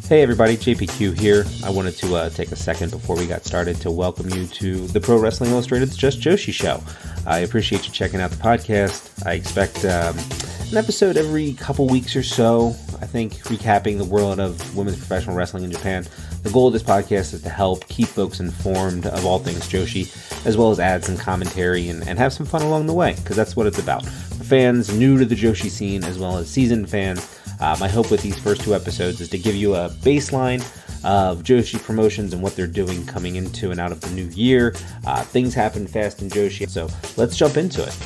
Hey everybody, JPQ here. I wanted to take a second before we got started to welcome you to the Pro Wrestling Illustrated's Just Joshi show. I appreciate you checking out the podcast. I expect an episode every couple weeks or so, I think, recapping the world of women's professional wrestling in Japan. The goal of this podcast is to help keep folks informed of all things Joshi, as well as add some commentary and have some fun along the way, because that's what it's about. For fans new to the Joshi scene, as well as seasoned fans, my hope with these first two episodes is to give you a baseline of Joshi promotions and what they're doing coming into and out of the new year. Things happen fast in Joshi, so let's jump into it.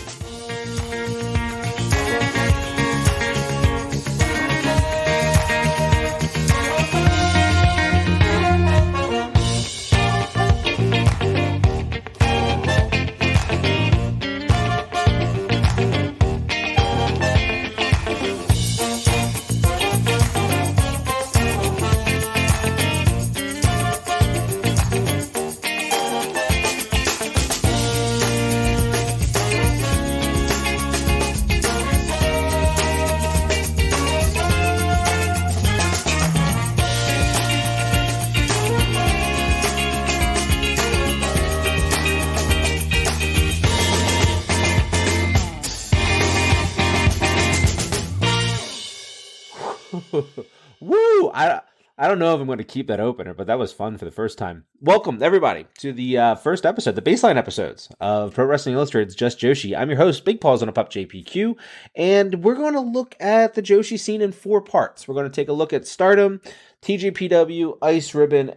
Woo! I don't know if I'm going to keep that opener, but that was fun for the first time. Welcome, everybody, to the first episode, the baseline episodes of Pro Wrestling Illustrated's Just Joshi. I'm your host, Big Paws on a Pup JPQ, and we're going to look at the Joshi scene in four parts. We're going to take a look at Stardom, TJPW, Ice Ribbon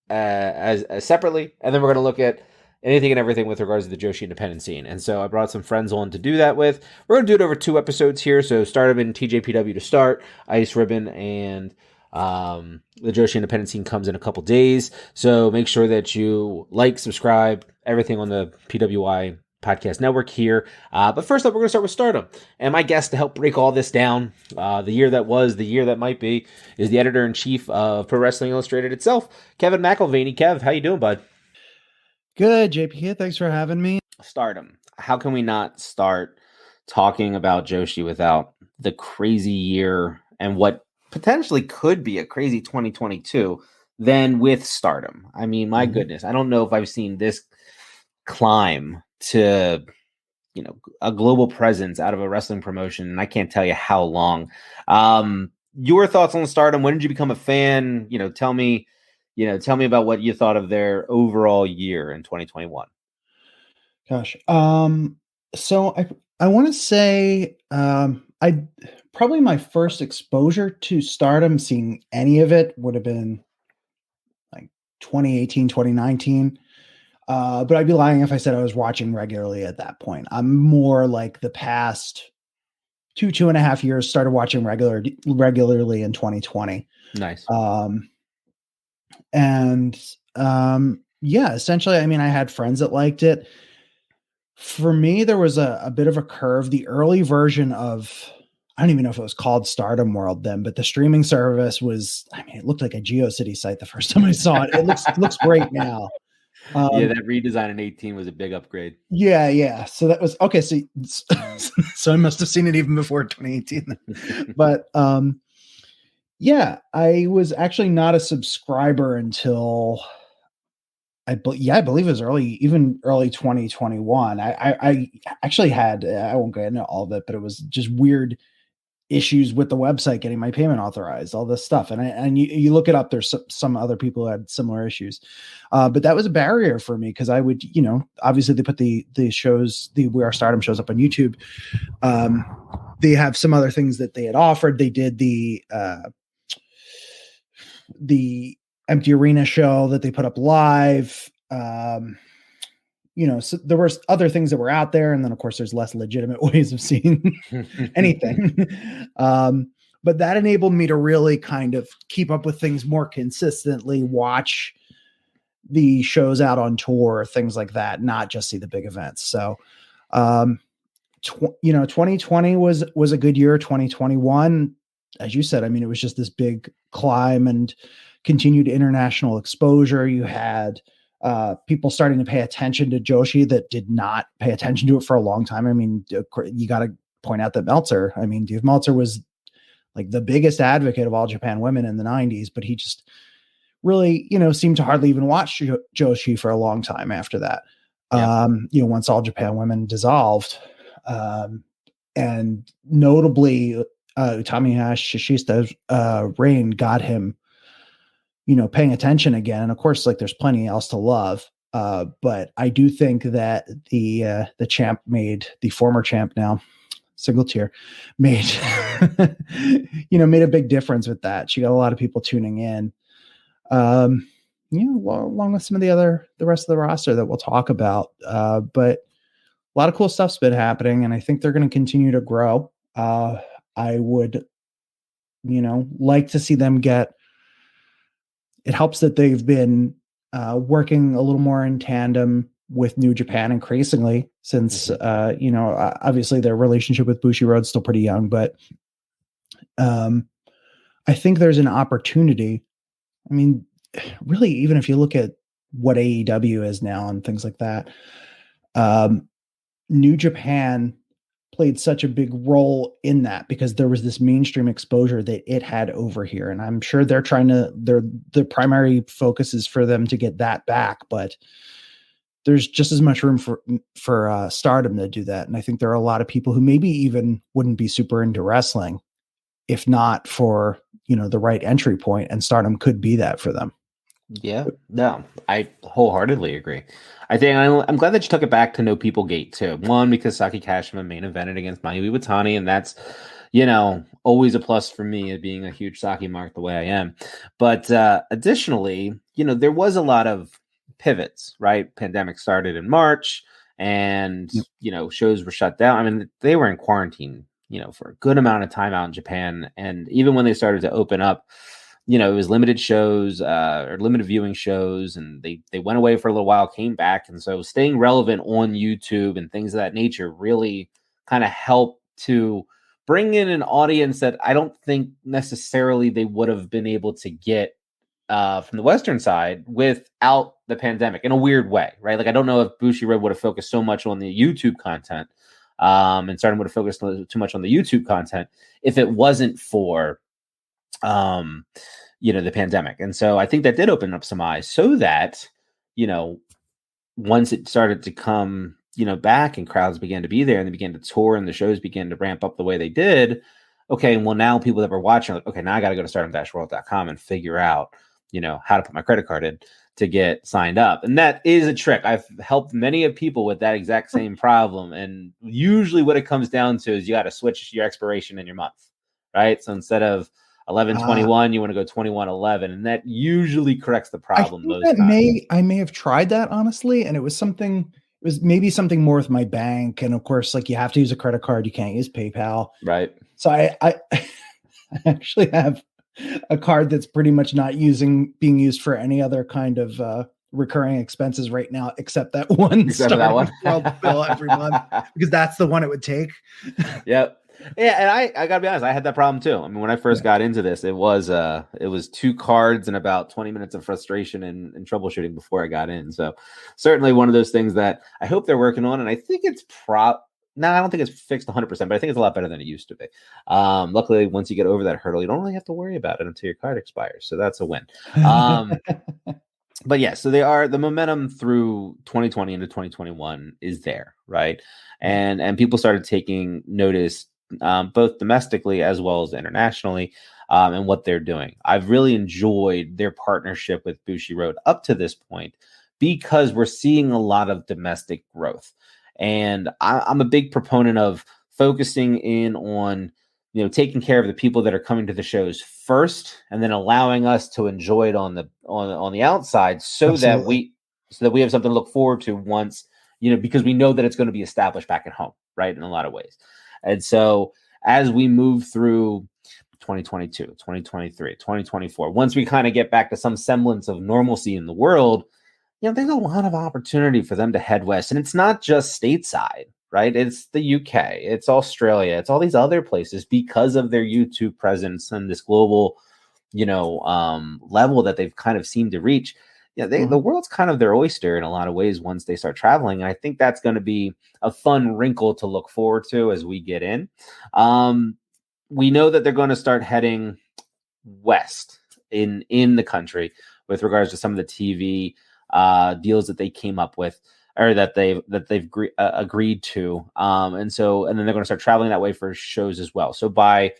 as separately, and then we're going to look at anything and everything with regards to the Joshi independent scene. And so I brought some friends on to do that with. We're going to do it over two episodes here. So Stardom and TJPW to start, Ice Ribbon and the Joshi independent scene comes in a couple days. So make sure that you like, subscribe, everything on the PWI Podcast Network here. But first up, we're going to start with Stardom. And my guest to help break all this down, the year that was, the year that might be, is the editor-in-chief of Pro Wrestling Illustrated itself, Kevin McElvaney. Kev, how you doing, bud? Good, JP. Thanks for having me. Stardom. How can we not start talking about Joshi without the crazy year and what potentially could be a crazy 2022 then with Stardom? I mean, my goodness, I don't know if I've seen this climb to, a global presence out of a wrestling promotion, and I can't tell you how long. Your thoughts on Stardom? When did you become a fan? Tell me about what you thought of their overall year in 2021. Gosh. So I want to say, I probably my first exposure to Stardom, seeing any of it, would have been like 2018, 2019. But I'd be lying if I said I was watching regularly at that point. I'm more like the past 2.5 years, started watching regularly in 2020. Nice. Essentially, I mean, I had friends that liked it. For me, there was a bit of a curve. The early version of, I don't even know if it was called Stardom World then, but the streaming service was, it looked like a GeoCity site the first time I saw it. It looks great now. That redesign in 2018 was a big upgrade. Yeah. So that was, okay. So I must have seen it even before 2018. But, I was actually not a subscriber until I believe it was early 2021. I actually had, I won't go into all of it, but it was just weird issues with the website getting my payment authorized, all this stuff. And you look it up, there's some other people who had similar issues. But that was a barrier for me because I would, obviously they put the shows, the We Are Stardom shows up on YouTube. They have some other things that they had offered. They did the Empty Arena show that they put up live. So there were other things that were out there. And then of course there's less legitimate ways of seeing anything. But that enabled me to really kind of keep up with things more consistently, watch the shows out on tour, things like that, not just see the big events. So, 2020 was a good year. 2021, as you said, it was just this big climb and continued international exposure. You had people starting to pay attention to Joshi that did not pay attention to it for a long time. You got to point out that Meltzer, Dave Meltzer was like the biggest advocate of All Japan Women in the 90s, but he just really, seemed to hardly even watch Joshi for a long time after that. Yeah. Once All Japan Women dissolved. And notably, Utami Shishista's reign got him, paying attention again. And of course, like there's plenty else to love. But I do think that the champ the former champ now, single tier, made made a big difference with that. She got a lot of people tuning in. Along with some of the rest of the roster that we'll talk about. But a lot of cool stuff's been happening, and I think they're going to continue to grow. I would, like to see them get. It helps that they've been working a little more in tandem with New Japan increasingly, since obviously their relationship with Bushiroad's still pretty young, but I think there's an opportunity. I mean, really, even if you look at what AEW is now and things like that, New Japan played such a big role in that because there was this mainstream exposure that it had over here. And I'm sure they're the primary focus is for them to get that back, but there's just as much room for Stardom to do that. And I think there are a lot of people who maybe even wouldn't be super into wrestling if not for, the right entry point, and Stardom could be that for them. Yeah, no, I wholeheartedly agree. I think I'm glad that you took it back to No People Gate too. One, because Saki Kashima main evented against Mayu Iwatani, and that's, always a plus for me, being a huge Saki mark the way I am. But additionally, there was a lot of pivots, right? Pandemic started in March, and shows were shut down. I mean, they were in quarantine, for a good amount of time out in Japan, and even when they started to open up, it was limited shows or limited viewing shows, and they went away for a little while, came back. And so staying relevant on YouTube and things of that nature really kind of helped to bring in an audience that I don't think necessarily they would have been able to get from the Western side without the pandemic, in a weird way, right? Like, I don't know if Bushiroad would have focused so much on the YouTube content and Stardom would have focused too much on the YouTube content if it wasn't for the pandemic. And so I think that did open up some eyes, so that, once it started to come, back and crowds began to be there and they began to tour and the shows began to ramp up the way they did. Okay. Well, now people that were watching are like, okay, now I got to go to stardom-world.com and figure out, how to put my credit card in to get signed up. And that is a trick. I've helped many of people with that exact same problem. And usually what it comes down to is you got to switch your expiration in your month, right? So instead of 11/21, you want to go 21/11, and that usually corrects the problem. I may have tried that, honestly, and it was maybe something more with my bank, and of course, like, you have to use a credit card, you can't use PayPal, right? So I actually have a card that's pretty much not being used for any other kind of recurring expenses right now, except that one bill every month, because that's the one it would take. Yep. Yeah, and I gotta be honest, I had that problem too. I mean, when I first got into this, it was 2 cards and about 20 minutes of frustration and troubleshooting before I got in. So certainly one of those things that I hope they're working on, and I think it's I don't think it's fixed 100%, but I think it's a lot better than it used to be. Luckily, once you get over that hurdle, you don't really have to worry about it until your card expires. So that's a win. But yeah, so the momentum through 2020 into 2021 is there, right? And people started taking notice, both domestically as well as internationally, and what they're doing. I've really enjoyed their partnership with Bushiroad up to this point, because we're seeing a lot of domestic growth. And I'm a big proponent of focusing in on, taking care of the people that are coming to the shows first, and then allowing us to enjoy it on the outside, so that we have something to look forward to once, because we know that it's going to be established back at home, right? In a lot of ways. And so as we move through 2022, 2023, 2024, once we kind of get back to some semblance of normalcy in the world, there's a lot of opportunity for them to head west. And it's not just stateside, right? It's the UK, it's Australia, it's all these other places, because of their YouTube presence and this global, level that they've kind of seemed to reach. The world's kind of their oyster in a lot of ways once they start traveling. And I think that's going to be a fun wrinkle to look forward to as we get in. we know that they're going to start heading west in the country with regards to some of the TV deals that they came up with, or that they've agreed to. And then they're going to start traveling that way for shows as well. So by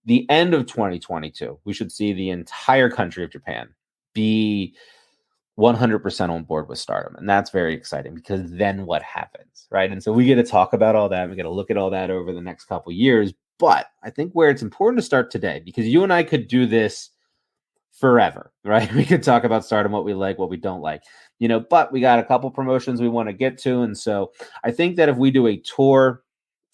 the end of 2022, we should see the entire country of Japan be 100% on board with Stardom. And that's very exciting, because then what happens, right? And so we get to talk about all that. We get to look at all that over the next couple of years. But I think where it's important to start today, because you and I could do this forever, right? We could talk about Stardom, what we like, what we don't like, but we got a couple promotions we want to get to. And so I think that if we do a tour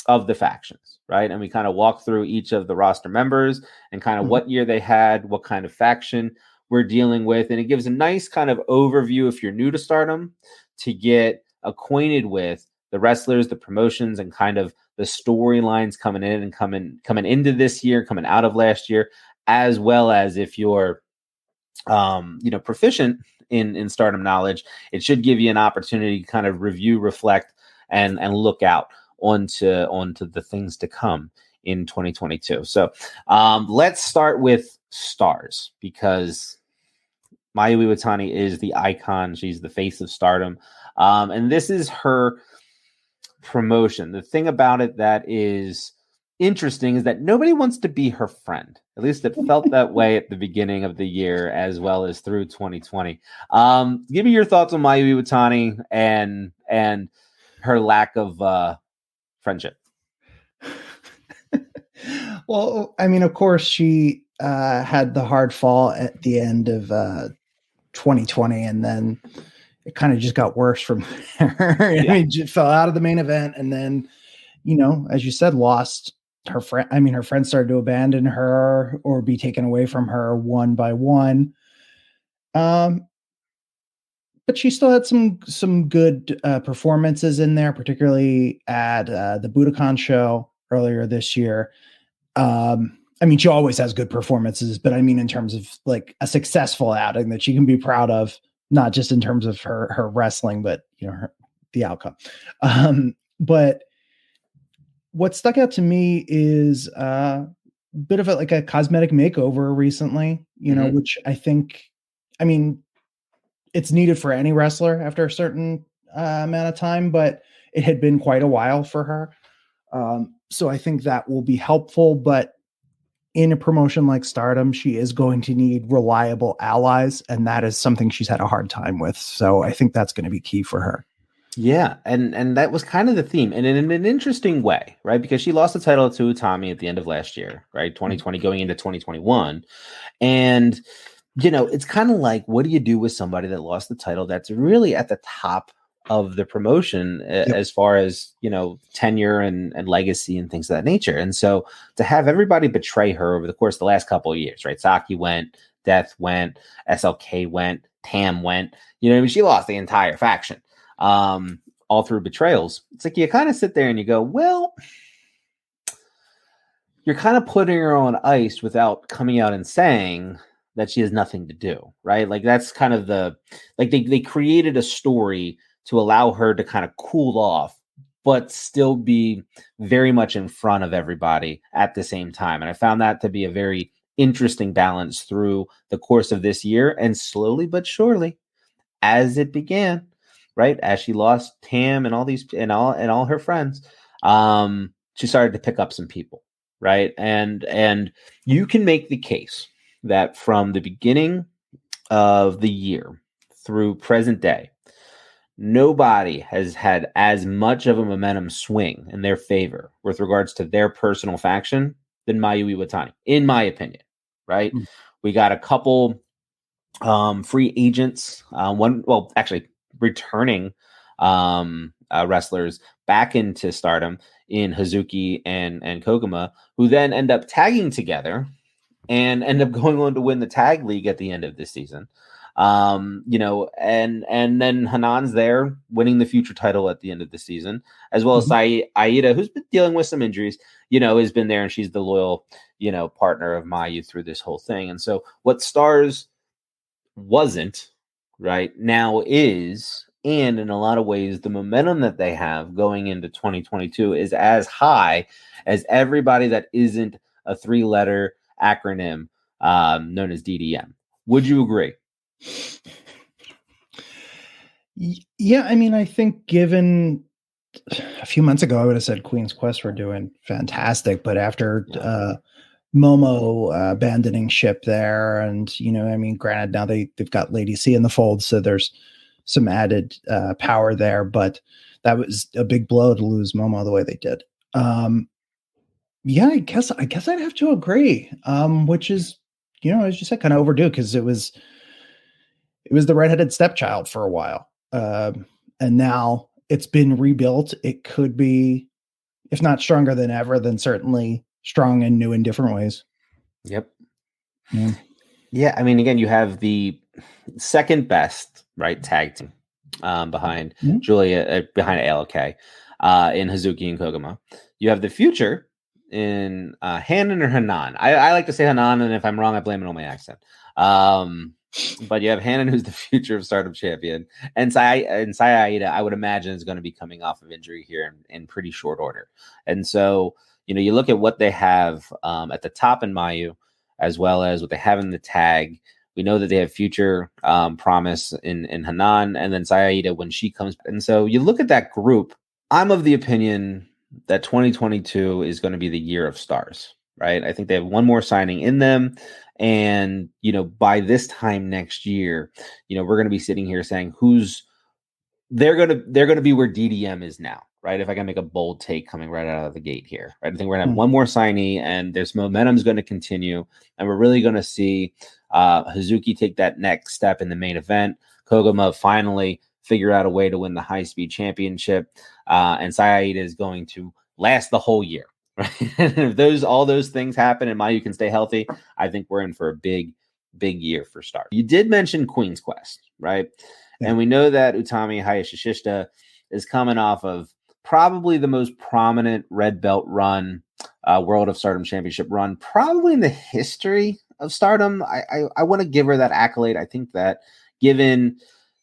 of the factions, right, and we kind of walk through each of the roster members and kind of what year they had, what kind of faction we're dealing with, and it gives a nice kind of overview if you're new to Stardom to get acquainted with the wrestlers, the promotions, and kind of the storylines coming in and coming into this year, coming out of last year, as well as if you're proficient in Stardom knowledge, it should give you an opportunity to kind of review, reflect, and look out onto the things to come in 2022. So let's start with stars, because Mayu Iwatani is the icon. She's the face of Stardom. And this is her promotion. The thing about it that is interesting is that nobody wants to be her friend. At least it felt that way at the beginning of the year, as well as through 2020. Give me your thoughts on Mayu Iwatani and her lack of friendship. Well, I mean, of course, she had the hard fall at the end of 2020, and then it kind of just got worse from there. I mean, she fell out of the main event, and then, as you said, lost her friend. I mean, her friends started to abandon her or be taken away from her one by one. But she still had some good performances in there, particularly at the Budokan show earlier this year. I mean, she always has good performances, but I mean, in terms of like a successful outing that she can be proud of, not just in terms of her wrestling, but the outcome. But what stuck out to me is a bit of a cosmetic makeover recently, which I think, I mean, it's needed for any wrestler after a certain amount of time, but it had been quite a while for her. So I think that will be helpful, but in a promotion like Stardom, she is going to need reliable allies, and that is something she's had a hard time with. So I think that's going to be key for her. Yeah, and that was kind of the theme, and in an interesting way, right? Because she lost the title to Utami at the end of last year, right? 2020 going into 2021. And, it's kind of like, what do you do with somebody that lost the title that's really at the top of the promotion as far as, tenure and legacy and things of that nature? And so to have everybody betray her over the course of the last couple of years, right? Saki went, Death went, SLK went, Tam went, she lost the entire faction. All through betrayals. It's like you kind of sit there and you go, well, you're kind of putting her on ice without coming out and saying that she has nothing to do, right? Like that's kind of they created a story to allow her to kind of cool off, but still be very much in front of everybody at the same time. And I found that to be a very interesting balance through the course of this year, and slowly but surely, as it began, right, as she lost Tam and all these and all her friends, she started to pick up some people, right? And you can make the case that from the beginning of the year through present day, nobody has had as much of a momentum swing in their favor with regards to their personal faction than Mayu Iwatani, in my opinion, right? Mm-hmm. We got a couple free agents, returning wrestlers back into Stardom in Hazuki and Koguma, who then end up tagging together and end up going on to win the tag league at the end of this season. And then Hanan's there winning the future title at the end of the season, as well as Aida, who's been dealing with some injuries, has been there, and she's the loyal, partner of Mayu through this whole thing. And so what Stars wasn't right now is, and in a lot of ways, the momentum that they have going into 2022 is as high as everybody that isn't a 3-letter acronym known as DDM. Would you agree? Yeah, I mean, I think given a few months ago, I would have said Queen's Quest were doing fantastic, but after Momo abandoning ship there, and I mean, granted, now they've got Lady C in the fold, so there's some added power there, but that was a big blow to lose Momo the way they did. Yeah, I guess I'd have to agree. Which is, as you said, kind of overdue, because it was the redheaded stepchild for a while. And now it's been rebuilt. It could be, if not stronger than ever, then certainly strong and new in different ways. Yep. Yeah. I mean, again, you have the second best, right, tag team behind Julia, behind ALK, in Hazuki and Koguma. You have the future in Hanan or Hanan. I like to say Hanan, and if I'm wrong, I blame it on my accent. But you have Hanan, who's the future of Stardom champion, and Saya Aida, I would imagine, is going to be coming off of injury here in pretty short order. And so, you look at what they have at the top in Mayu, as well as what they have in the tag. We know that they have future promise in Hanan, and then Saya Aida when she comes. And so you look at that group, I'm of the opinion that 2022 is going to be the year of stars, right? I think they have one more signing in them. And, by this time next year, we're going to be sitting here saying they're going to be where DDM is now, right? If I can make a bold take coming right out of the gate here, right? I think we're going to have one more signee, and this momentum is going to continue. And we're really going to see Hazuki take that next step in the main event. Koguma finally figure out a way to win the high-speed championship. And Saya Aida is going to last the whole year. Right. And if all those things happen and Mayu can stay healthy, I think we're in for a big year for Stardom. You did mention Queen's Quest, right? Yeah. And we know that Utami Hayashishita is coming off of probably the most prominent red belt run, World of Stardom Championship run, probably in the history of Stardom. I want to give her that accolade. I think that given,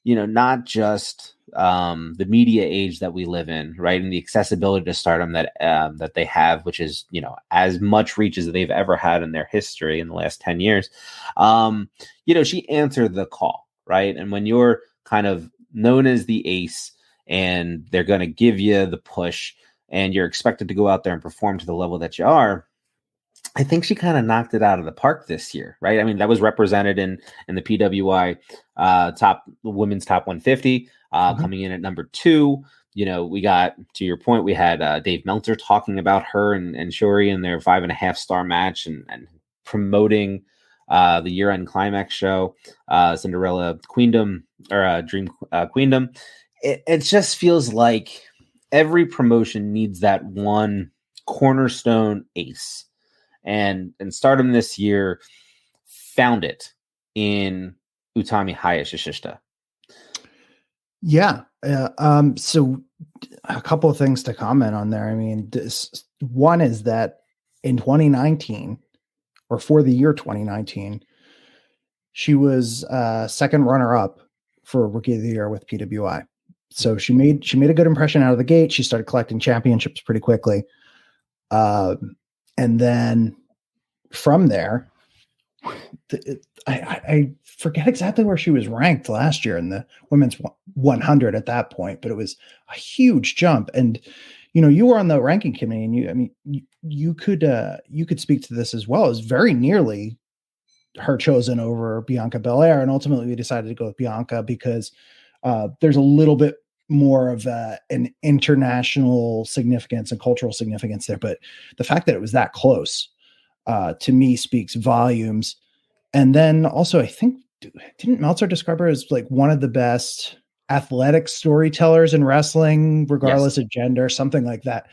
not just the media age that we live in, right, and the accessibility to Stardom that they have, which is as much reach as they've ever had in their history in the last 10 years. She answered the call, right? And when you're kind of known as the ace, and they're going to give you the push, and you're expected to go out there and perform to the level that you are, I think she kind of knocked it out of the park this year, right? I mean, that was represented in the PWI women's top 150, coming in at number 2. We got, to your point, we had Dave Meltzer talking about her and Shuri in their 5.5-star match and promoting the year-end climax show, Cinderella Queendom, or Dream Queendom. It just feels like every promotion needs that one cornerstone ace. And Stardom this year found it in Utami Hayashishita. Yeah. So a couple of things to comment on there. I mean, one is that in 2019, or for the year 2019, she was second runner-up for Rookie of the Year with PWI. So she made a good impression out of the gate. She started collecting championships pretty quickly. And then from there, I forget exactly where she was ranked last year in the women's 100 at that point, but it was a huge jump. And, you were on the ranking committee, and you could speak to this as well. It was very nearly her chosen over Bianca Belair. And ultimately we decided to go with Bianca because there's a little bit more of an international significance and cultural significance there. But the fact that it was that close, to me, speaks volumes. And then also, I think, didn't Meltzer describe her as like one of the best athletic storytellers in wrestling, regardless of gender, something like that?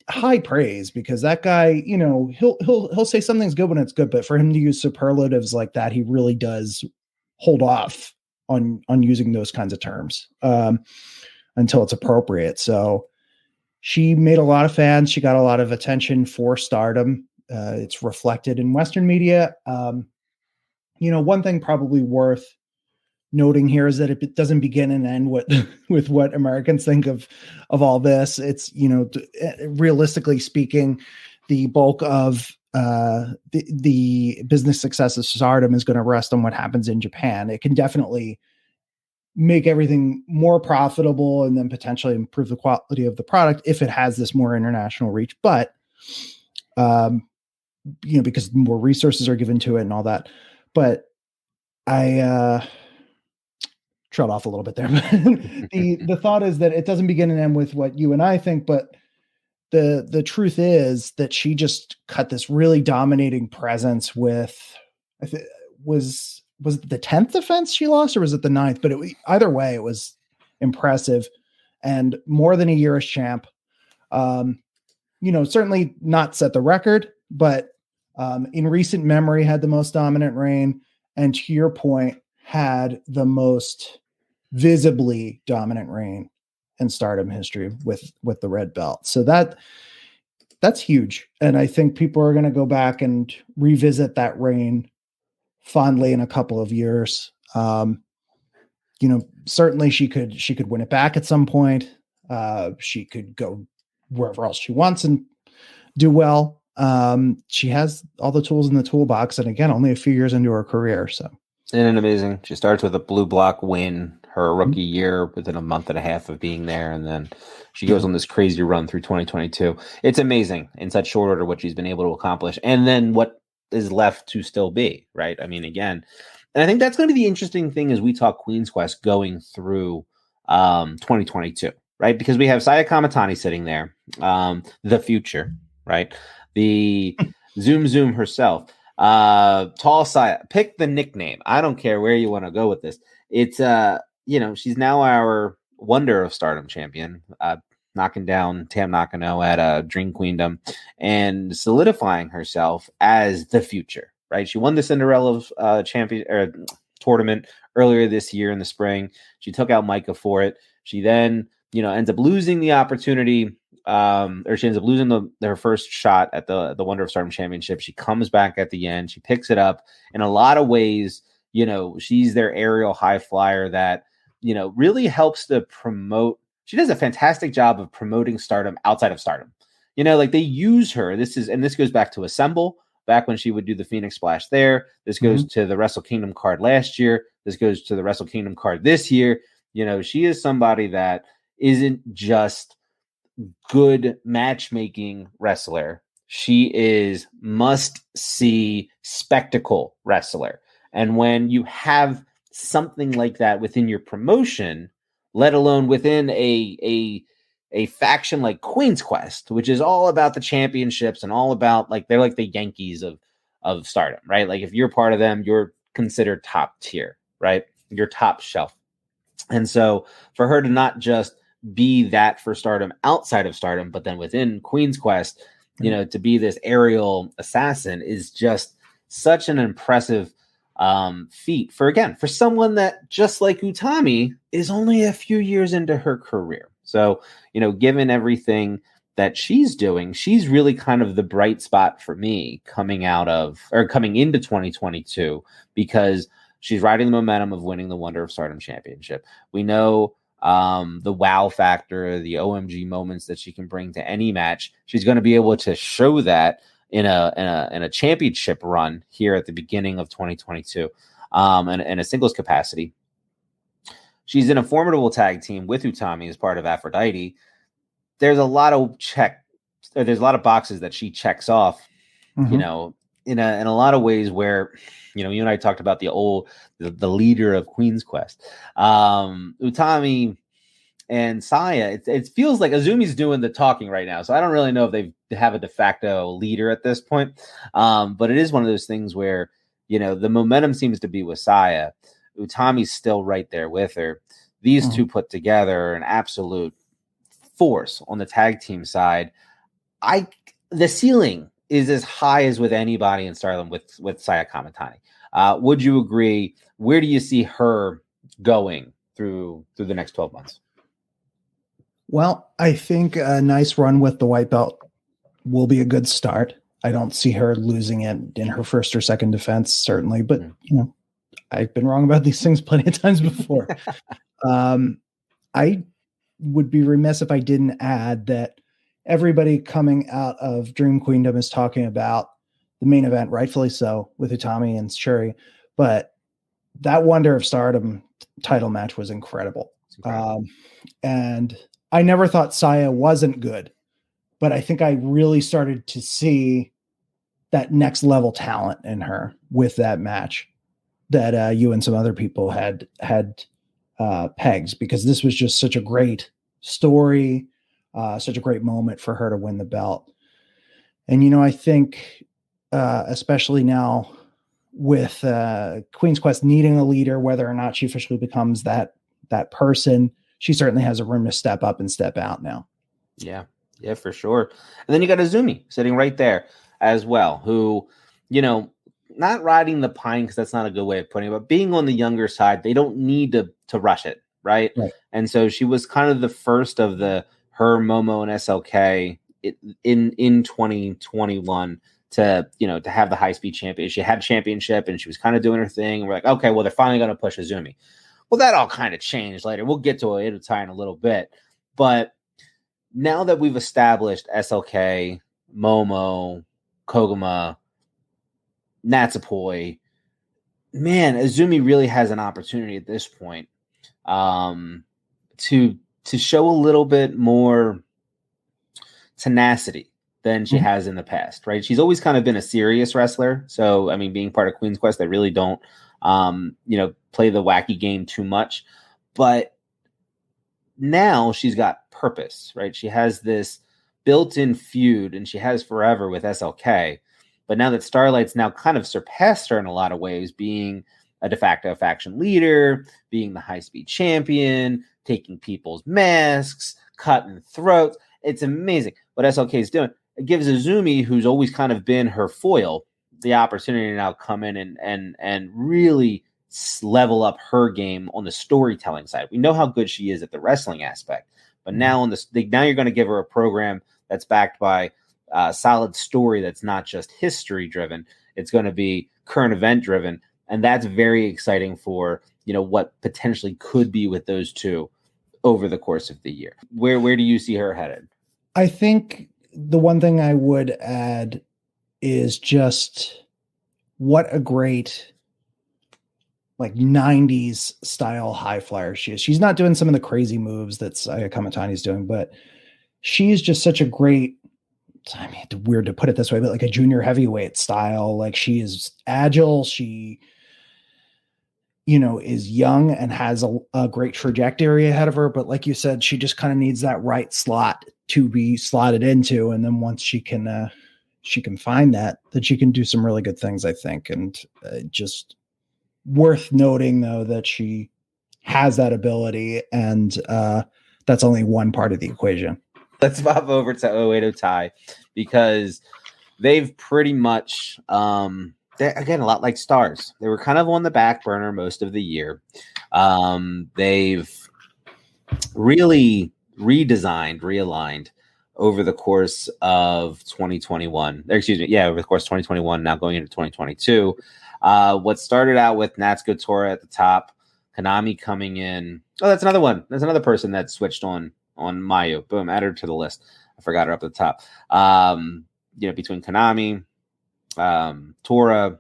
High praise, because that guy, he'll say something's good when it's good, but for him to use superlatives like that, he really does hold off on using those kinds of terms until it's appropriate. So she made a lot of fans. She got a lot of attention for Stardom. It's reflected in Western media. One thing probably worth noting here is that it doesn't begin and end with what Americans think of all this. It's, realistically speaking, the bulk of the business success of Stardom is going to rest on what happens in Japan. It can definitely make everything more profitable and then potentially improve the quality of the product if it has this more international reach. But, because more resources are given to it and all that. But I trailed off a little bit there. the thought is that it doesn't begin and end with what you and I think, but the truth is that she just cut this really dominating presence with, was it the 10th defense she lost or was it the 9th? But either way, it was impressive and more than a year as champ. Certainly not set the record, but in recent memory had the most dominant reign. And to your point, had the most visibly dominant reign in Stardom history with the red belt. So that's huge. And I think people are going to go back and revisit that reign fondly in a couple of years. Certainly she could win it back at some point. She could go wherever else she wants and do well. She has all the tools in the toolbox. And again, only a few years into her career. So. Isn't it amazing? She starts with a blue block win her rookie year within a month and a half of being there. And then she goes on this crazy run through 2022. It's amazing in such short order what she's been able to accomplish. And then what is left to still be, right? I mean, again, and I think that's going to be the interesting thing as we talk Queen's Quest going through 2022, right? Because we have Saya Kamatani sitting there, the future, right? The Zoom herself. Tall Saya, pick the nickname. I don't care where you want to go with this. It's she's now our Wonder of Stardom champion, knocking down Tam Nakano at Dream Queendom and solidifying herself as the future, right? She won the Cinderella tournament earlier this year in the spring. She took out Micah for it. She then, ends up losing the opportunity. She ends up losing her first shot at the Wonder of Stardom Championship. She comes back at the end. She picks it up. In a lot of ways, she's their aerial high flyer that, really helps to promote. She does a fantastic job of promoting Stardom outside of Stardom. They use her. This goes back to Assemble, back when she would do the Phoenix Splash there. This goes to the Wrestle Kingdom card last year. This goes to the Wrestle Kingdom card this year. She is somebody that isn't just good matchmaking wrestler. She is must-see spectacle wrestler. And when you have something like that within your promotion, let alone within a faction like Queen's Quest, which is all about the championships and all about they're like the Yankees of Stardom, right? Like if you're part of them, you're considered top tier, right? You're top shelf. And so for her to not just be that for Stardom outside of Stardom, but then within Queen's Quest, to be this aerial assassin is just such an impressive feat for someone that, just like Utami, is only a few years into her career. So, given everything that she's doing, she's really kind of the bright spot for me coming into 2022, because she's riding the momentum of winning the Wonder of Stardom Championship. We know the wow factor, the OMG moments that she can bring to any match. She's going to be able to show that in a championship run here at the beginning of 2022, and in a singles capacity. She's in a formidable tag team with Utami as part of Aphrodite. There's a lot of boxes that she checks off, in a lot of ways where, you and I talked about the leader of Queen's Quest, Utami and Saya. It feels like Azumi's doing the talking right now. So I don't really know if they have a de facto leader at this point. But it is one of those things where, the momentum seems to be with Saya. Utami's still right there with her. These two put together are an absolute force on the tag team side. The ceiling is as high as with anybody in Stardom with Saya Kamatani. Would you agree? Where do you see her going through the next 12 months? Well, I think a nice run with the white belt will be a good start. I don't see her losing it in her first or second defense, certainly, but I've been wrong about these things plenty of times before. I would be remiss if I didn't add that everybody coming out of Dream Queendom is talking about the main event, rightfully so, with Utami and Shuri. But that Wonder of Stardom title match was incredible. And I never thought Saya wasn't good, but I think I really started to see that next level talent in her with that match that you and some other people had pegs, because this was just such a great story, such a great moment for her to win the belt. And, I think especially now with Queen's Quest needing a leader, whether or not she officially becomes that person, she certainly has a room to step up and step out now. Yeah, for sure. And then you got Azumi sitting right there as well, who, not riding the pine, because that's not a good way of putting it, but being on the younger side, they don't need to rush it, right? And so she was kind of the first of her, Momo, and SLK in 2021 to have the high-speed champion. She had championship and she was kind of doing her thing. And we're like, okay, well, they're finally going to push Azumi. Well, that all kind of changed later. We'll get to it in a little bit. But now that we've established SLK, Momo, Koguma, Natsupoi, man, Azumi really has an opportunity at this point to show a little bit more tenacity than she has in the past, right? She's always kind of been a serious wrestler. So, I mean, being part of Queen's Quest, they really don't, play the wacky game too much. But now she's got purpose, right? She has this built-in feud, and she has forever with SLK. But now that Starlight's now kind of surpassed her in a lot of ways, being a de facto faction leader, being the high-speed champion, taking people's masks, cutting throats. It's amazing what SLK is doing. It gives Azumi, who's always kind of been her foil, the opportunity to now come in and really level up her game on the storytelling side. We know how good she is at the wrestling aspect, but now now you're going to give her a program that's backed by a solid story that's not just history driven. It's going to be current event driven, and that's very exciting for what potentially could be with those two over the course of the year. Where do you see her headed? I think the one thing I would add is just what a great 90s style high flyer she is. She's not doing some of the crazy moves that Saya Kamatani's doing, but she's just such a great, I mean, it's weird to put it this way, but like a junior heavyweight style. Like, she is agile. She, is young and has a great trajectory ahead of her. But like you said, she just kind of needs that right slot to be slotted into. And then once she can find that she can do some really good things, I think. And just worth noting, though, that she has that ability, and that's only one part of the equation. Let's pop over to Oedo Tai, because they've pretty much, again, a lot like Stars. They were kind of on the back burner most of the year. They've really realigned over the course of 2021. Over the course of 2021, now going into 2022. What started out with Natsuko Tora at the top, Konami coming in. Oh, that's another one. That's another person that switched on Mayu. Boom, add her to the list. I forgot her up at the top. Between Konami, Tora,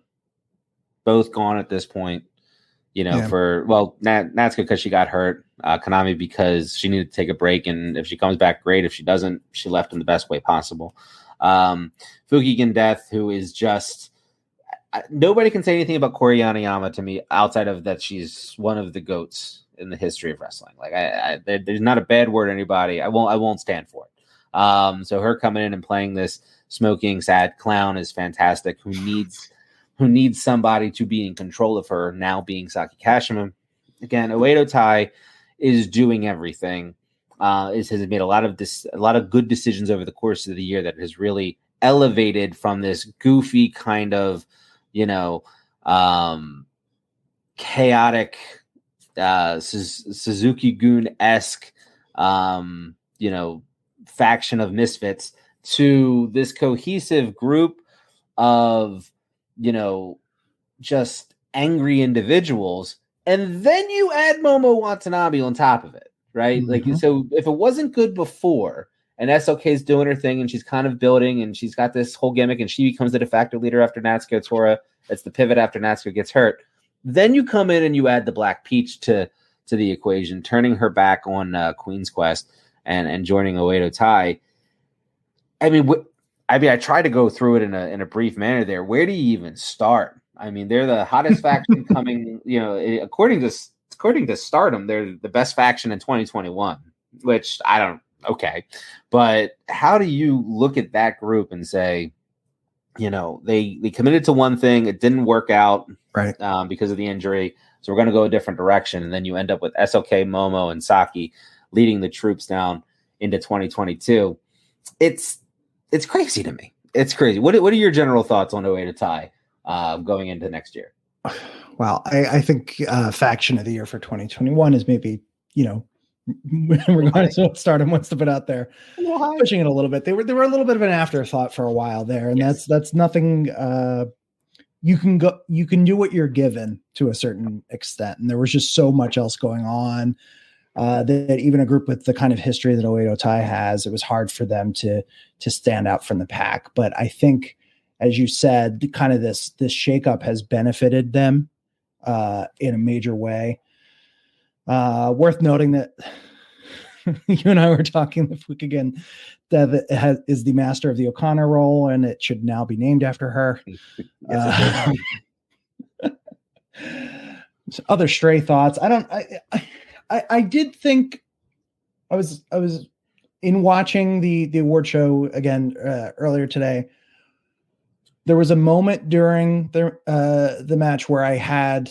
both gone at this point. Natsuko because she got hurt. Konami because she needed to take a break, and if she comes back, great. If she doesn't, she left in the best way possible. Fukigen Death, who is just nobody can say anything about Kori Yanayama to me outside of that she's one of the GOATs in the history of wrestling. Like, there's not a bad word anybody. I won't stand for it. So her coming in and playing this smoking sad clown is fantastic. Who needs somebody to be in control of her, now being Saki Kashima. Again, Oedo Tai is doing everything. Has made a lot of good decisions over the course of the year that has really elevated from this goofy kind of, chaotic, Suzuki-gun-esque, faction of misfits to this cohesive group of, just angry individuals. And then you add Momo Watanabe on top of it, right? Mm-hmm. So if it wasn't good before, and SOK's doing her thing, and she's kind of building, and she's got this whole gimmick, and she becomes the de facto leader after Natsuko Tora. It's the pivot after Natsuko gets hurt. Then you come in and you add the Black Peach to the equation, turning her back on Queen's Quest and joining Oedo Tai. I mean, I tried to go through it in a brief manner there. Where do you even start? I mean, they're the hottest faction coming. You know, according to Stardom, they're the best faction in 2021. Which I don't. Okay, but how do you look at that group and say, you know, they committed to one thing, it didn't work out, right? Because of the injury, so we're going to go a different direction, and then you end up with SOK, Momo, and Saki leading the troops down into 2022. It's crazy to me. It's crazy. What are your general thoughts on Oedo Tai going into next year? Well, I think faction of the year for 2021 is maybe, you know, regardless of what Stardom wants to put out there, pushing it a little bit. They were a little bit of an afterthought for a while there, and yes. that's nothing. You can do what you're given to a certain extent, and there was just so much else going on that even a group with the kind of history that Oedo Tai has, it was hard for them to stand out from the pack. But I think, as you said, kind of this shakeup has benefited them in a major way. Worth noting that you and I were talking this week again that is the master of the O'Connor role, and it should now be named after her. Other stray thoughts. I did think I was in watching the award show again earlier today. There was a moment during the match where I had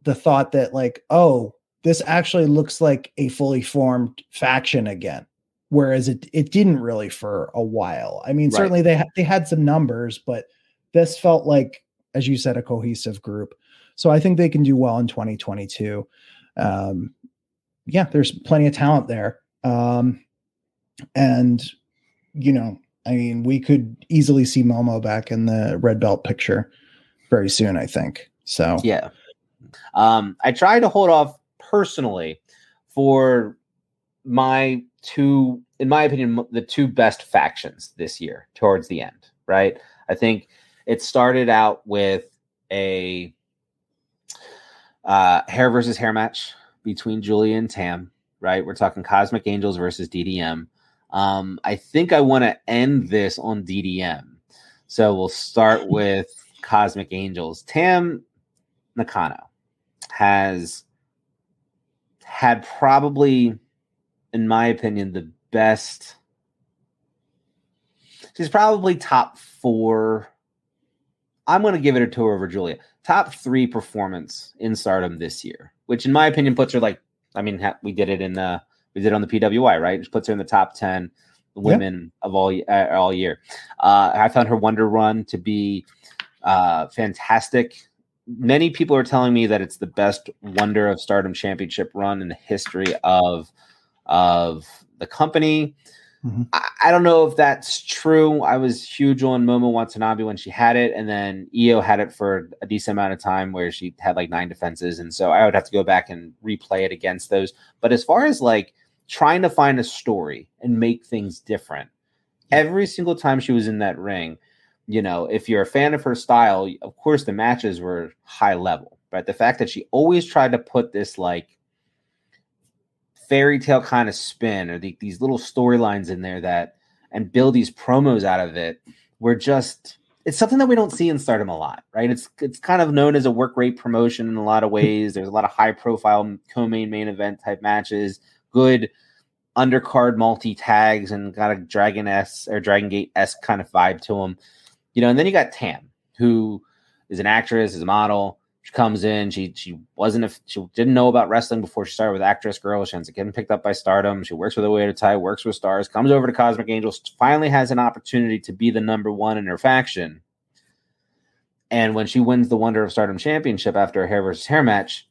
the thought that, like, oh, this actually looks like a fully formed faction again, whereas it didn't really for a while. I mean, right. Certainly they had some numbers, but this felt like, as you said, a cohesive group. So I think they can do well in 2022. Yeah, there's plenty of talent there. And, you know, I mean, we could easily see Momo back in the red belt picture very soon, I think. So, yeah. I try to hold off personally for in my opinion, the two best factions this year towards the end, right? I think it started out with a hair versus hair match between Julia and Tam, right? We're talking Cosmic Angels versus DDM. I think I want to end this on DDM. So we'll start with Cosmic Angels. Tam Nakano has had probably, in my opinion, the best. She's probably top 4. I'm going to give it a 2 over Julia. Top 3 performance in Stardom this year, which in my opinion puts her like, I mean, we did it on the PWI, right? Which puts her in the top 10 women of all year. I found her Wonder Run to be fantastic. Many people are telling me that it's the best Wonder of Stardom championship run in the history of the company. Mm-hmm. I don't know if that's true. I was huge on Momo Watanabe when she had it, and then Io had it for a decent amount of time where she had like 9 defenses, and so I would have to go back and replay it against those. But as far as like trying to find a story and make things different, every single time she was in that ring, you know, if you're a fan of her style, of course the matches were high level, but the fact that she always tried to put this like fairy tale kind of spin or these little storylines in there and build these promos out of it were just, it's something that we don't see in Stardom a lot, right? It's kind of known as a work rate promotion in a lot of ways. There's a lot of high profile co-main main event type matches, good undercard multi tags, and got a Dragon Gate-esque kind of vibe to them. You know, and then you got Tam, who is an actress, is a model. She comes in. She didn't know about wrestling before she started with Actress Girl. She ends up getting picked up by Stardom. She works with Oedo Tai, works with Stars, comes over to Cosmic Angels, finally has an opportunity to be the number 1 in her faction. And when she wins the Wonder of Stardom Championship after a hair versus hair match,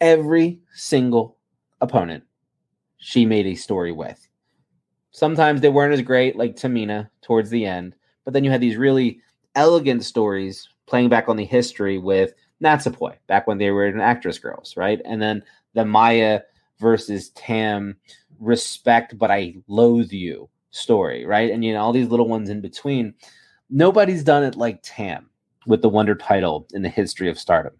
every single opponent she made a story with. Sometimes they weren't as great, like Tamina towards the end, but then you had these really elegant stories playing back on the history with Natsupoi, back when they were in Actress Girls, right? And then the Maya versus Tam respect, but I loathe you story, right? And, all these little ones in between. Nobody's done it like Tam with the Wonder title in the history of Stardom.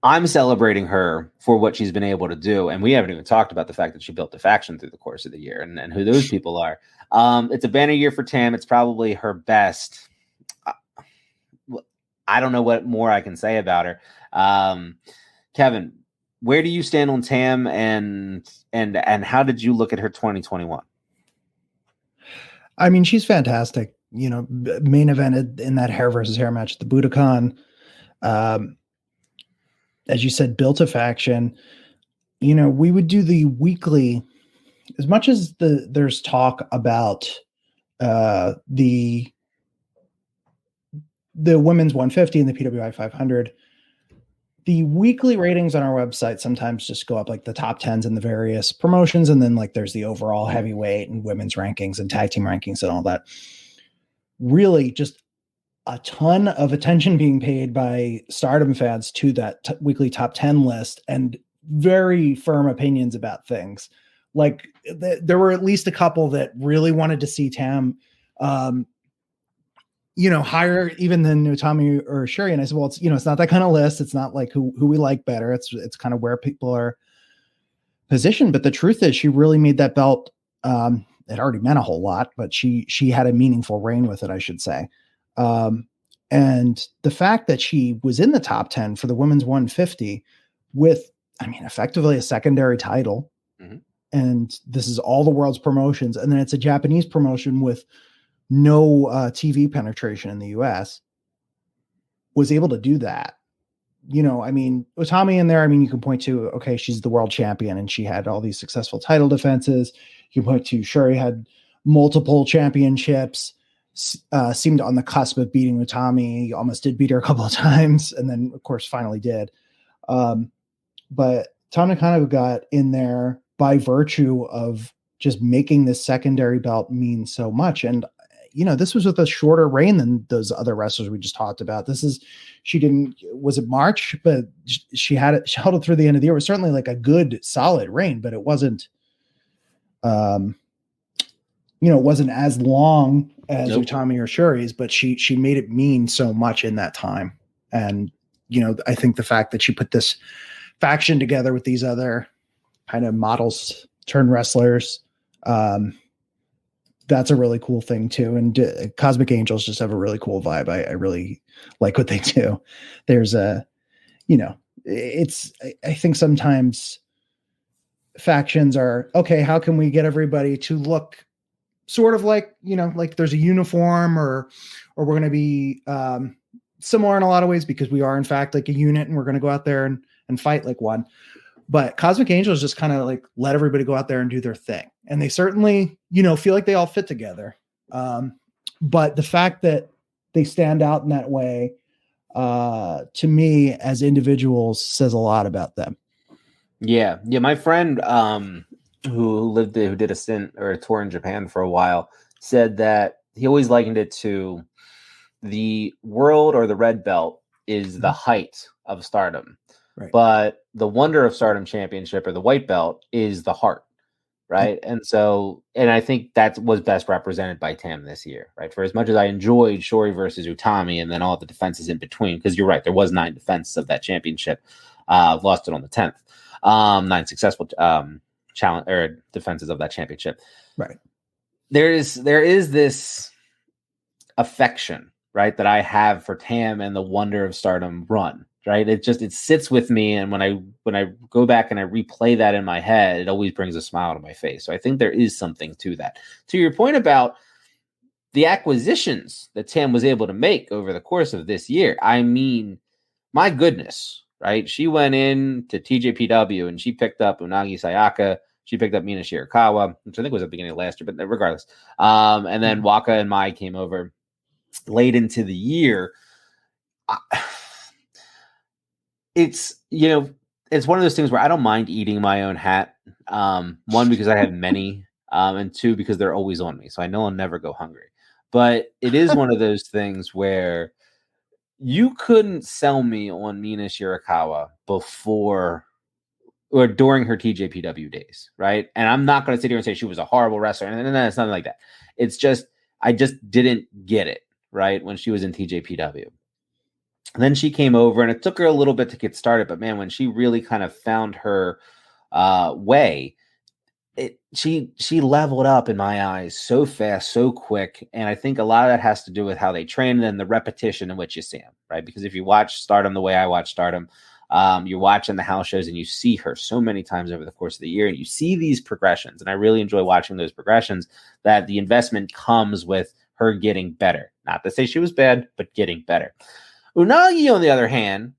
I'm celebrating her for what she's been able to do. And we haven't even talked about the fact that she built a faction through the course of the year and who those people are. It's a banner year for Tam. It's probably her best. I don't know what more I can say about her. Kevin, where do you stand on Tam and how did you look at her 2021? I mean, she's fantastic. Main evented in that hair versus hair match at the Budokan. As you said, built a faction. We would do the weekly, as much as there's talk about the women's 150 and the PWI 500. The weekly ratings on our website sometimes just go up, like the top 10s in the various promotions. And then like there's the overall heavyweight and women's rankings and tag team rankings and all that. Really just a ton of attention being paid by Stardom fans to that weekly top 10 list and very firm opinions about things. Like there were at least a couple that really wanted to see Tam, higher even than Utami or Shuri. And I said, well, it's not that kind of list. It's not like who we like better. It's kind of where people are positioned. But the truth is she really made that belt. It already meant a whole lot, but she had a meaningful reign with it, I should say. And the fact that she was in the top 10 for the women's 150 with, effectively a secondary title. Mm-hmm. And this is all the world's promotions. And then it's a Japanese promotion with no TV penetration in the US, was able to do that. Utami in there, you can point to, okay, she's the world champion and she had all these successful title defenses. You can point to Shuri had multiple championships, seemed on the cusp of beating Utami, almost did beat her a couple of times, and then of course finally did. But Tam Nakano got in there by virtue of just making this secondary belt mean so much. And this was with a shorter reign than those other wrestlers we just talked about. Was it March? But she held it through the end of the year. It was certainly like a good, solid reign, but it wasn't, it wasn't as long as Utami or Shuri's, but she made it mean so much in that time. And, I think the fact that she put this faction together with these other kind of models turned wrestlers, that's a really cool thing too. And Cosmic Angels just have a really cool vibe. I really like what they do. There's I think sometimes factions are, okay, how can we get everybody to look sort of like, like there's a uniform or we're going to be similar in a lot of ways because we are in fact like a unit and we're going to go out there and fight like one. But Cosmic Angels just kind of like let everybody go out there and do their thing. And they certainly, feel like they all fit together. But the fact that they stand out in that way, to me as individuals says a lot about them. Yeah. Yeah. My friend, who did a stint or a tour in Japan for a while said that he always likened it to the world or the red belt is the height of Stardom. Right. But the Wonder of Stardom Championship or the white belt is the heart, right? And I think that was best represented by Tam this year, right? For as much as I enjoyed Shuri versus Utami and then all the defenses in between, because you're right, there was 9 defenses of that championship, lost it on the 10th, 9 successful challenge or defenses of that championship. Right. There is this affection, right, that I have for Tam and the Wonder of Stardom run. Right. It sits with me. And when I go back and I replay that in my head, it always brings a smile to my face. So I think there is something to that. To your point about the acquisitions that Tam was able to make over the course of this year. My goodness, right? She went in to TJPW and she picked up Unagi Sayaka. She picked up Mina Shirakawa, which I think was at the beginning of last year, but regardless. And then Waka and Mai came over late into the year. It's one of those things where I don't mind eating my own hat. One, because I have many, and 2, because they're always on me. So I know I'll never go hungry. But it is one of those things where you couldn't sell me on Mina Shirakawa before or during her TJPW days, right? And I'm not going to sit here and say she was a horrible wrestler, and it's nothing like that. It's just I just didn't get it, right, when she was in TJPW. And then she came over, and it took her a little bit to get started, but man, when she really kind of found her way, she leveled up in my eyes so fast, so quick. And I think a lot of that has to do with how they train and the repetition in which you see them, right? Because if you watch Stardom the way I watch Stardom, you're watching the house shows and you see her so many times over the course of the year, and you see these progressions. And I really enjoy watching those progressions, that the investment comes with her getting better. Not to say she was bad, but getting better. Unagi, on the other hand,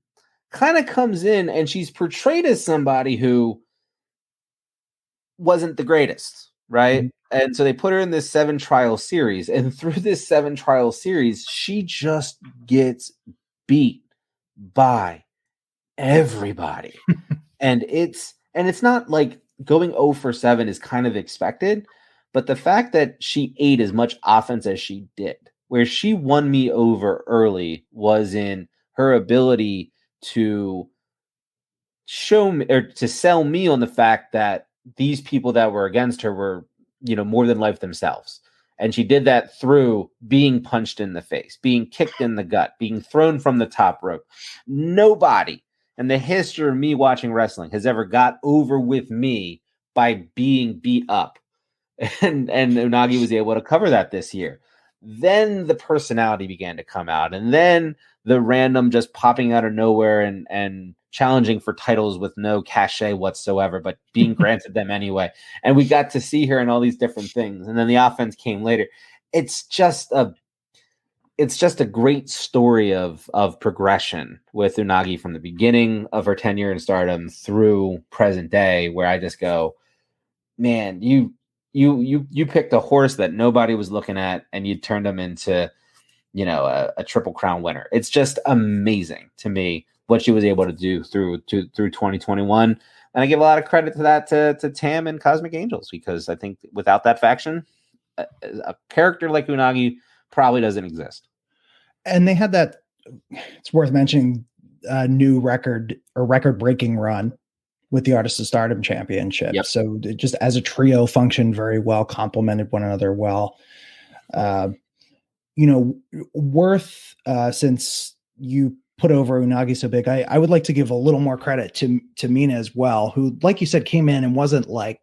kind of comes in and she's portrayed as somebody who wasn't the greatest, right? Mm-hmm. And so they put her in this 7 trial series, and through this 7 trial series, she just gets beat by everybody. and it's not like going 0 for 7 is kind of expected, but the fact that she ate as much offense as she did, where she won me over early, was in her ability to show me, or to sell me on the fact that these people that were against her were, more than life themselves. And she did that through being punched in the face, being kicked in the gut, being thrown from the top rope. Nobody in the history of me watching wrestling has ever got over with me by being beat up. And Unagi was able to cover that this year. Then the personality began to come out, and then the random just popping out of nowhere and challenging for titles with no cachet whatsoever, but being granted them anyway. And we got to see her in all these different things. And then the offense came later. It's just a great story of progression with Unagi from the beginning of her tenure in Stardom through present day, where I just go, man, you picked a horse that nobody was looking at, and you turned him into, a Triple Crown winner. It's just amazing to me what she was able to do through 2021. And I give a lot of credit to that to Tam and Cosmic Angels, because I think without that faction, a character like Unagi probably doesn't exist. And they had that, it's worth mentioning, new record-breaking run with the Artists of Stardom Championship. Yep. So just as a trio, functioned very well, complemented one another well. Worth, since you put over Unagi so big, I would like to give a little more credit to Mina as well, who, like you said, came in and wasn't like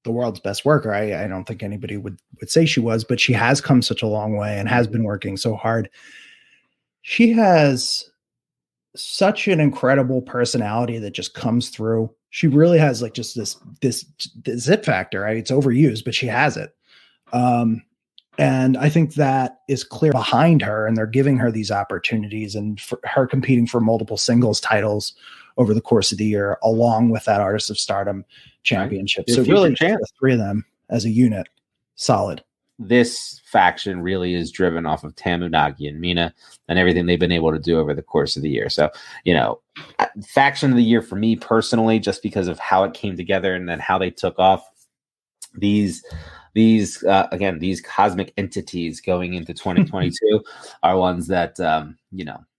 the world's best worker. I don't think anybody would say she was, but she has come such a long way and has been working so hard. She has such an incredible personality that just comes through. She really has like just this it factor, right? It's overused, but she has it. And I think that is clear behind her, and they're giving her these opportunities, and for her competing for multiple singles titles over the course of the year, along with that Artists of Stardom Championship. Right. So really the 3 of them as a unit, solid. This faction really is driven off of Tam, Unagi, and Mina, and everything they've been able to do over the course of the year. So, faction of the year for me personally, just because of how it came together and then how they took off, these cosmic entities going into 2022 are ones that,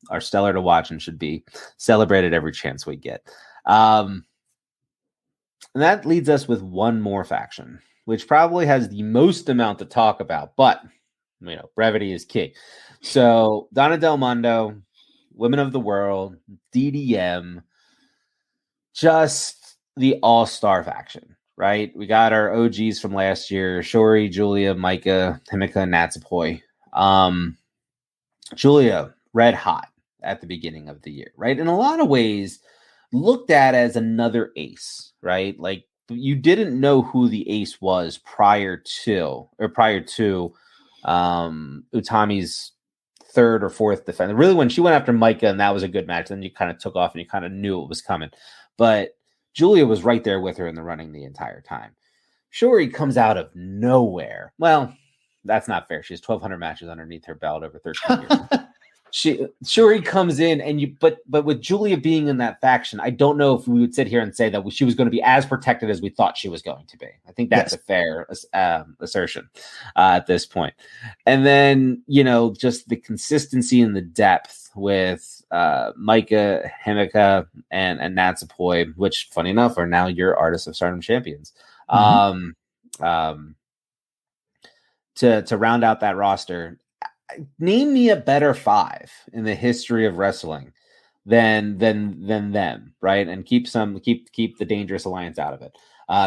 are stellar to watch and should be celebrated every chance we get. And that leads us with one more faction, which probably has the most amount to talk about, but brevity is key. So Donna Del Mondo, Women of the World, DDM, just the all-star faction, right? We got our OGs from last year: Shuri, Julia, Micah, Himika, and Natsupoi. Julia, red hot at the beginning of the year, right? In a lot of ways, looked at as another ace, right? Like, you didn't know who the ace was prior to Utami's 3rd or 4th defense. Really, when she went after Micah and that was a good match, then you kind of took off and you kind of knew it was coming. But Julia was right there with her in the running the entire time. Shuri comes out of nowhere. Well, that's not fair. She has 1,200 matches underneath her belt over 13 years. Shuri comes in, but with Julia being in that faction, I don't know if we would sit here and say that she was going to be as protected as we thought she was going to be. I think that's a fair assertion at this point. And then, just the consistency and the depth with Micah, Himika, and Natsupoi, which, funny enough, are now your Artists of Stardom champions. To round out that roster, name me a better 5 in the history of wrestling than them, right? And keep the Dangerous Alliance out of it.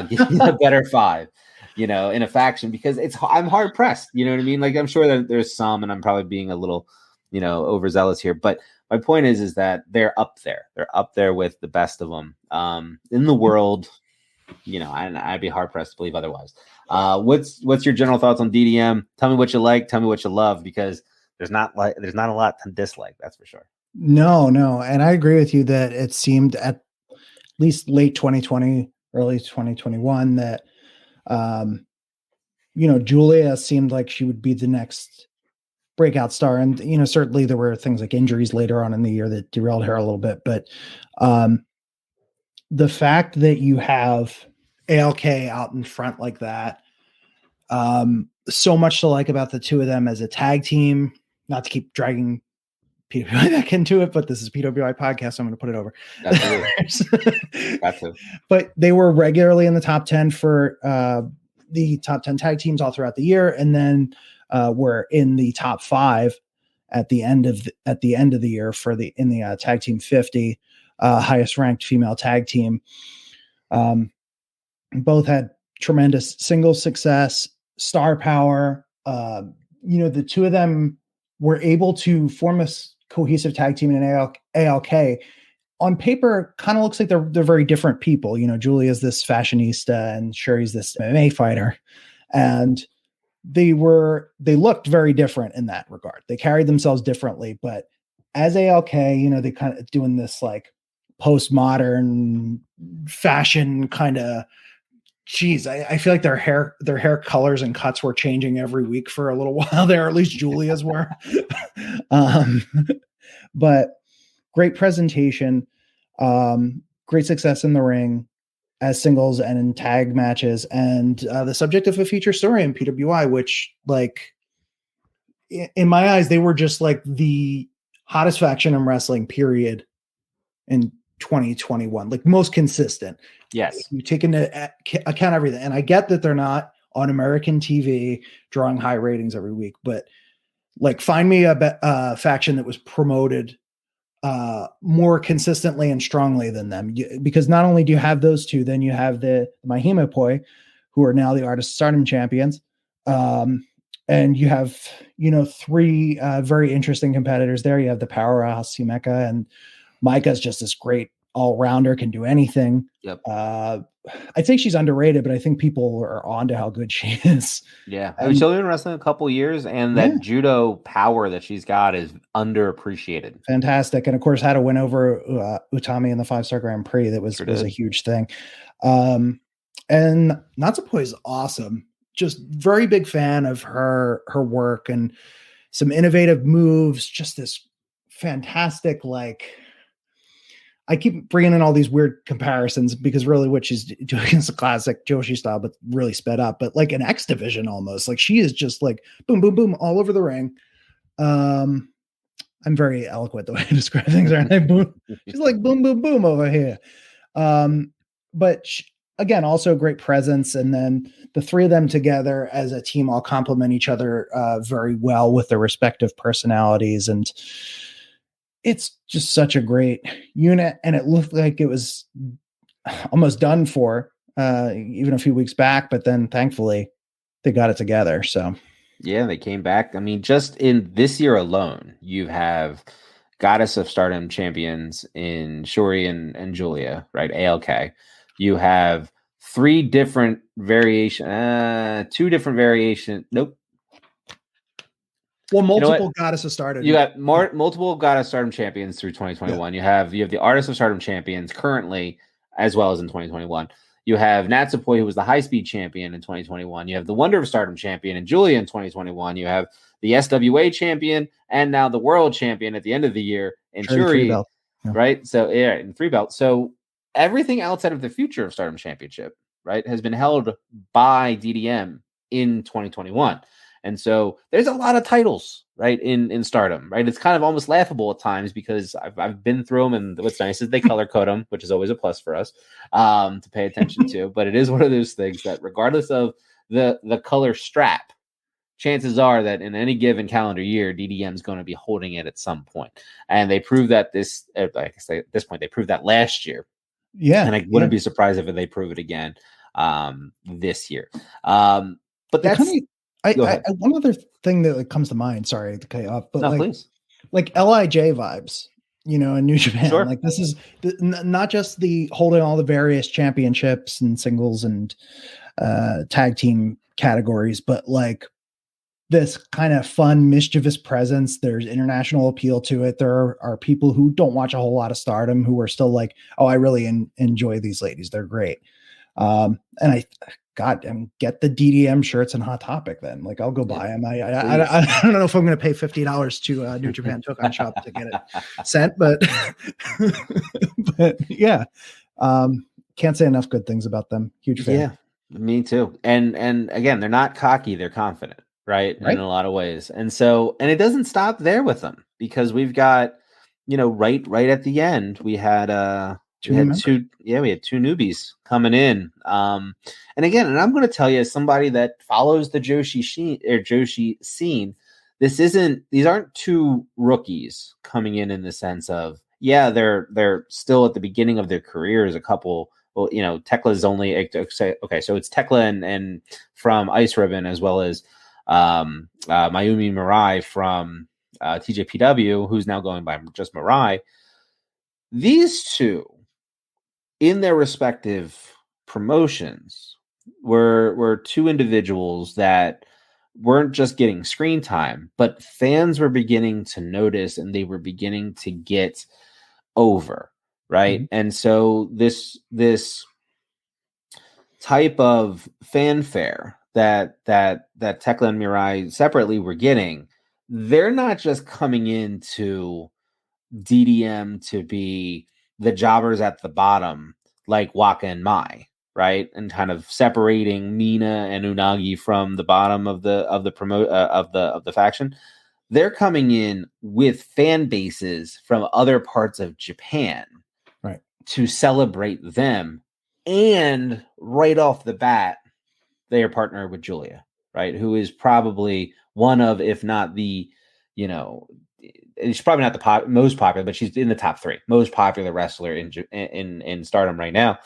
Give me a better 5, in a faction, because I'm hard pressed. You know what I mean? Like, I'm sure that there's some, and I'm probably being a little, overzealous here, but my point is that they're up there. They're up there with the best of them in the world. And I'd be hard pressed to believe otherwise. What's your general thoughts on DDM? Tell me what you like. Tell me what you love, because there's not a lot to dislike. That's for sure. No. And I agree with you that it seemed at least late 2020, early 2021 that, Julia seemed like she would be the next breakout star. And, certainly there were things like injuries later on in the year that derailed her a little bit. But the fact that you have ALK out in front like that, so much to like about the two of them as a tag team, not to keep dragging PWI back into it, but this is PWI podcast, so I'm going to put it over. That's it. But they were regularly in the top 10 for the top 10 tag teams all throughout the year, and then were in the top 5 at the end of the year for in the tag team 50, highest ranked female tag team. Both had tremendous singles success, star power. The two of them were able to form a cohesive tag team in an ALK. On paper, kind of looks like they're very different people. Julia's this fashionista and Sherry's this MMA fighter, and they looked very different in that regard. They carried themselves differently, but as ALK, they kind of doing this like postmodern fashion kind of. Geez, I feel like their hair colors and cuts were changing every week for a little while there, or at least Julia's were. But great presentation, great success in the ring as singles and in tag matches, and the subject of a feature story in PWI, which, like, in my eyes, they were just like the hottest faction in wrestling, period, in 2021, like most consistent. Yes. You take into account everything. And I get that they're not on American TV drawing high ratings every week, but like, find me a faction that was promoted more consistently and strongly than them. Because not only do you have those two, then you have the Mahimapoi, who are now the Artist Stardom champions. And you have, 3 very interesting competitors there. You have the powerhouse Himeka, and Micah's just this great all-rounder, can do anything. Yep. I think she's underrated, but I think people are on to how good she is. Yeah. She's been wrestling a couple years, and that judo power that she's got is underappreciated. Fantastic. And of course, had a win over Utami in the 5-star Grand Prix. That was a huge thing. And Natsupoi is awesome. Just very big fan of her work and some innovative moves. Just this fantastic, like, I keep bringing in all these weird comparisons because really what she's doing is a classic Joshi style, but really sped up, but like an X division almost. Like, she is just like boom, boom, boom all over the ring. I'm very eloquent the way I describe things, aren't I? Boom. She's like boom, boom, boom over here. But again, also great presence. And then the three of them together as a team all complement each other very well with their respective personalities. And it's just such a great unit. And it looked like it was almost done for even a few weeks back, but then thankfully they got it together. So yeah, they came back. I mean, just in this year alone, you have Goddess of Stardom champions in Shuri and Julia, right? ALK. You have 2 different variation. Nope. Well, multiple Goddess of Stardom. You got multiple Goddess of Stardom champions through 2021. Yeah. You have the Artist of Stardom champions currently, as well as in 2021. You have Natsupoi, who was the high speed champion in 2021. You have the Wonder of Stardom champion in Julia in 2021. You have the SWA champion and now the world champion at the end of the year in Shuri, yeah. Right? So yeah, in 3 belts. So everything outside of the future of Stardom Championship, right, has been held by DDM in 2021. And so there's a lot of titles, right, in Stardom, right? It's kind of almost laughable at times because I've been through them, and what's nice is they color code them, which is always a plus for us to pay attention to. But it is one of those things that regardless of the color strap, chances are that in any given calendar year, DDM is going to be holding it at some point. And they proved that like I say, at this point, they proved that last year. Yeah. And I wouldn't be surprised if they prove it again this year. But that's one other thing that comes to mind. Sorry to cut you off, but please. Like LIJ vibes, you know, in New Japan. Sure. Like this is not just the holding all the various championships and singles and tag team categories, but like this kind of fun, mischievous presence. There's international appeal to it. There are people who don't watch a whole lot of Stardom who are still like, oh, I really enjoy these ladies. They're great. And get the DDM shirts and Hot Topic then. Like, I'll go buy them. I don't know if I'm going to pay $50 to New Japan Token Shop to get it sent, but yeah. Can't say enough good things about them. Huge fan. Yeah, me too. And again, they're not cocky. They're confident. Right. In a lot of ways. And it doesn't stop there with them, because we've got, right at the end, we had two newbies coming in. And I'm going to tell you, as somebody that follows the Joshi scene, these aren't two rookies coming in the sense of, they're still at the beginning of their careers. A couple, Tekla's only, okay, so it's Tekla and from Ice Ribbon, as well as Mayumi Mirai from TJPW, who's now going by just Mirai. These two, in their respective promotions, were two individuals that weren't just getting screen time, but fans were beginning to notice, and they were beginning to get over, right? Mm-hmm. And so this type of fanfare that Tekla and Mirai separately were getting, they're not just coming into DDM to be the jobbers at the bottom like Waka and Mai, right? And kind of separating Mina and Unagi from the bottom of the faction. They're coming in with fan bases from other parts of Japan, right, to celebrate them. And right off the bat, they are partnered with Julia, right? Who is probably one of, if not the, she's probably not the most popular, but she's in the top 3 most popular wrestler in Stardom right now.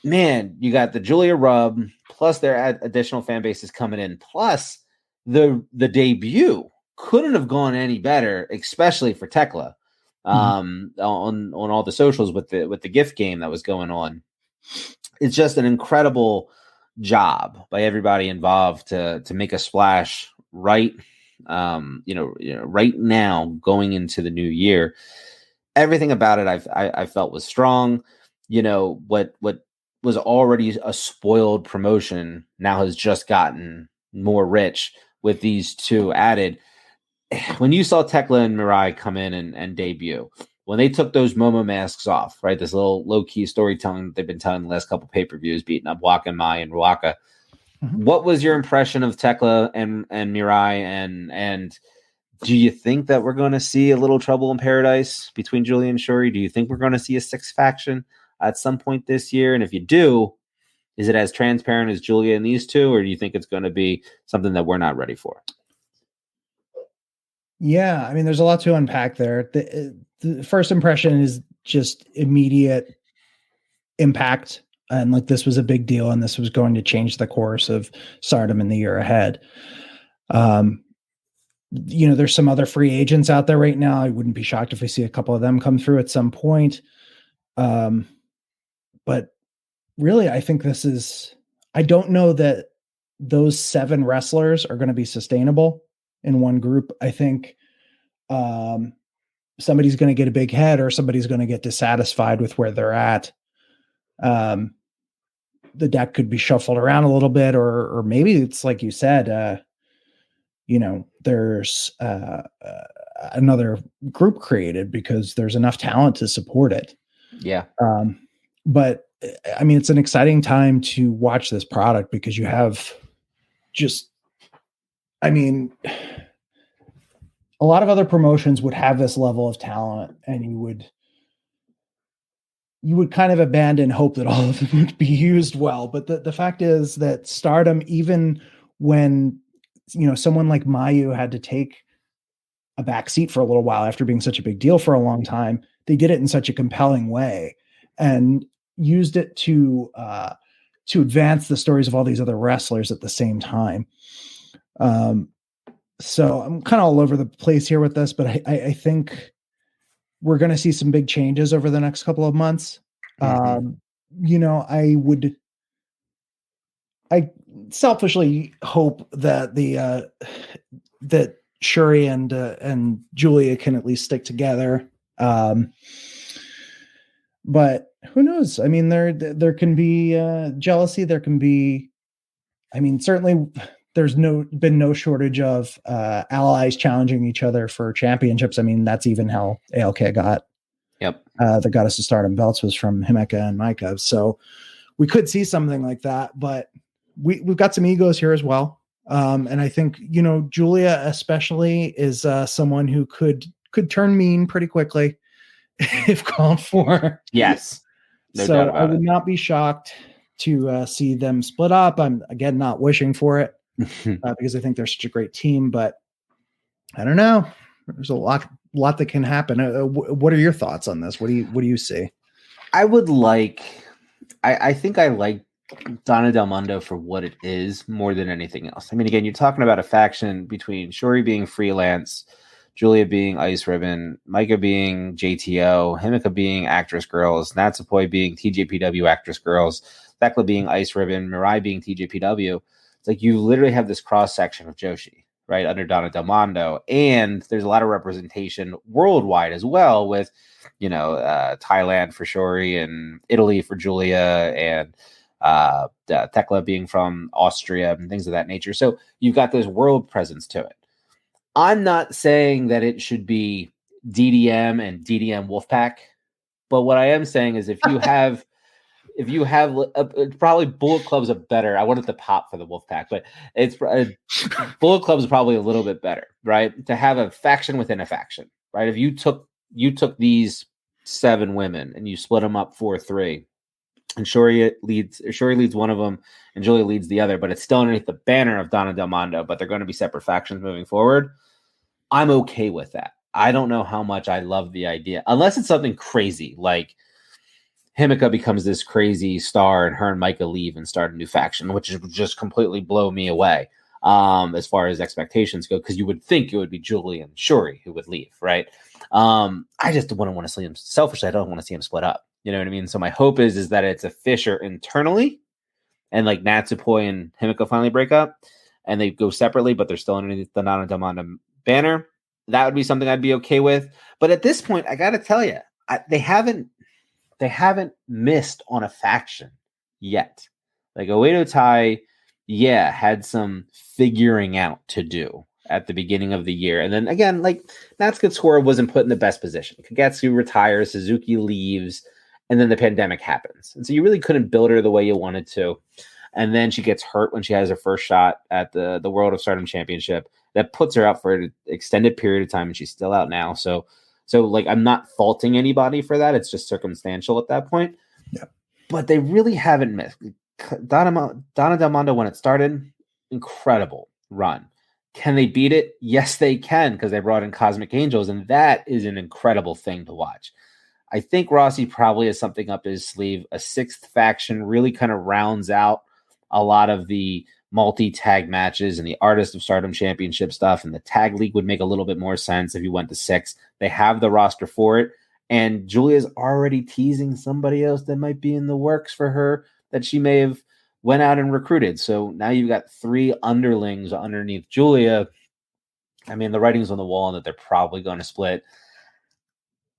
Man, you got the Julia rub, plus their additional fan bases coming in, plus the debut couldn't have gone any better, especially for Tekla, on all the socials with the gift game that was going on. It's just an incredible job by everybody involved to make a splash right right now going into the new year. Everything about it I felt was strong. What was already a spoiled promotion now has just gotten more rich with these two added. When you saw Tekla and Mirai come in and debut, when they took those Momo masks off, right, this little low-key storytelling that they've been telling the last couple pay-per-views, beating up Waka and Mai and Ruaka. Mm-hmm. What was your impression of Tekla and Mirai, and do you think that we're going to see a little trouble in paradise between Julia and Shuri? Do you think we're going to see a 6th faction at some point this year? And if you do, is it as transparent as Julia and these two, or do you think it's going to be something that we're not ready for? Yeah, I mean, there's a lot to unpack there. The first impression is just immediate impact. And like, this was a big deal, and this was going to change the course of Stardom in the year ahead. There's some other free agents out there right now. I wouldn't be shocked if we see a couple of them come through at some point. But really, I think I don't know that those 7 wrestlers are going to be sustainable in one group. I think somebody's going to get a big head, or somebody's going to get dissatisfied with where they're at. The deck could be shuffled around a little bit, or maybe it's like you said, there's another group created because there's enough talent to support it. Yeah. But I mean, it's an exciting time to watch this product because you have a lot of other promotions would have this level of talent, and you would kind of abandon hope that all of them would be used well. But the fact is that Stardom, even when, someone like Mayu had to take a back seat for a little while after being such a big deal for a long time, they did it in such a compelling way and used it to advance the stories of all these other wrestlers at the same time. So I'm kind of all over the place here with this, but I think we're going to see some big changes over the next couple of months. I selfishly hope that that Shuri and Julia can at least stick together. But who knows? I mean, there can be jealousy. There can be, certainly there's been no shortage of allies challenging each other for championships. That's even how ALK got the Goddess of Stardom belts, was from Himeka and Micah. So we could see something like that, but we've got some egos here as well. And I think, Julia especially is someone who could turn mean pretty quickly if called for. Yes. No so I would not be shocked to see them split up. I'm, again, not wishing for it because I think they're such a great team, but I don't know. There's a lot that can happen. What are your thoughts on this? What do you see? I think I like Donna Del Mondo for what it is more than anything else. Again, you're talking about a faction between Shuri being freelance, Julia being Ice Ribbon, Micah being JTO, Himeka being Actress Girls, Natsupoi being TJPW Actress Girls, Thekla being Ice Ribbon, Mirai being TJPW. It's like you literally have this cross section of Joshi, right, under Donna Del Mondo, and there's a lot of representation worldwide as well, with Thailand for Shuri and Italy for Julia, and Thekla being from Austria and things of that nature. So you've got this world presence to it. I'm not saying that it should be DDM and DDM Wolfpack, but what I am saying is if you have probably Bullet Club's a better. I wanted to pop for the Wolfpack, but it's Bullet Club's probably a little bit better, right? To have a faction within a faction, right? If you took these 7 women and you split them up 4-3, and Shuri leads one of them, and Julia leads the other, but it's still underneath the banner of Donna Del Mondo, but they're going to be separate factions moving forward. I'm okay with that. I don't know how much I love the idea, unless it's something crazy, like Himeka becomes this crazy star and her and Micah leave and start a new faction, which would just completely blow me away as far as expectations go, because you would think it would be Julia and Shuri who would leave, right? I just wouldn't want to see them. Selfishly, I don't want to see them split up. You know what I mean? So my hope is that it's a fissure internally, and like Natsupoi and Himeka finally break up and they go separately, but they're still underneath the Donna Del Mondo banner. That would be something I'd be okay with. But at this point, I got to tell you, they haven't missed on a faction yet. Like Oedo Tai, had some figuring out to do at the beginning of the year. And then again, like Natsuko wasn't put in the best position. Kagetsu retires, Suzuki leaves, and then the pandemic happens. And so you really couldn't build her the way you wanted to. And then she gets hurt when she has her first shot at the World of Stardom Championship. That puts her out for an extended period of time, and she's still out now. So like, I'm not faulting anybody for that. It's just circumstantial at that point. Yeah. But they really haven't missed. Donna Del Mondo, when it started, incredible run. Can they beat it? Yes, they can, because they brought in Cosmic Angels, and that is an incredible thing to watch. I think Rossi probably has something up his sleeve. A 6th faction really kind of rounds out a lot of the multi-tag matches and the Artist of Stardom Championship stuff, and the tag league would make a little bit more sense if you went to 6. They have the roster for it, and Julia's already teasing somebody else that might be in the works for her that she may have went out and recruited. So now you've got 3 underlings underneath Julia. The writing's on the wall that they're probably going to split,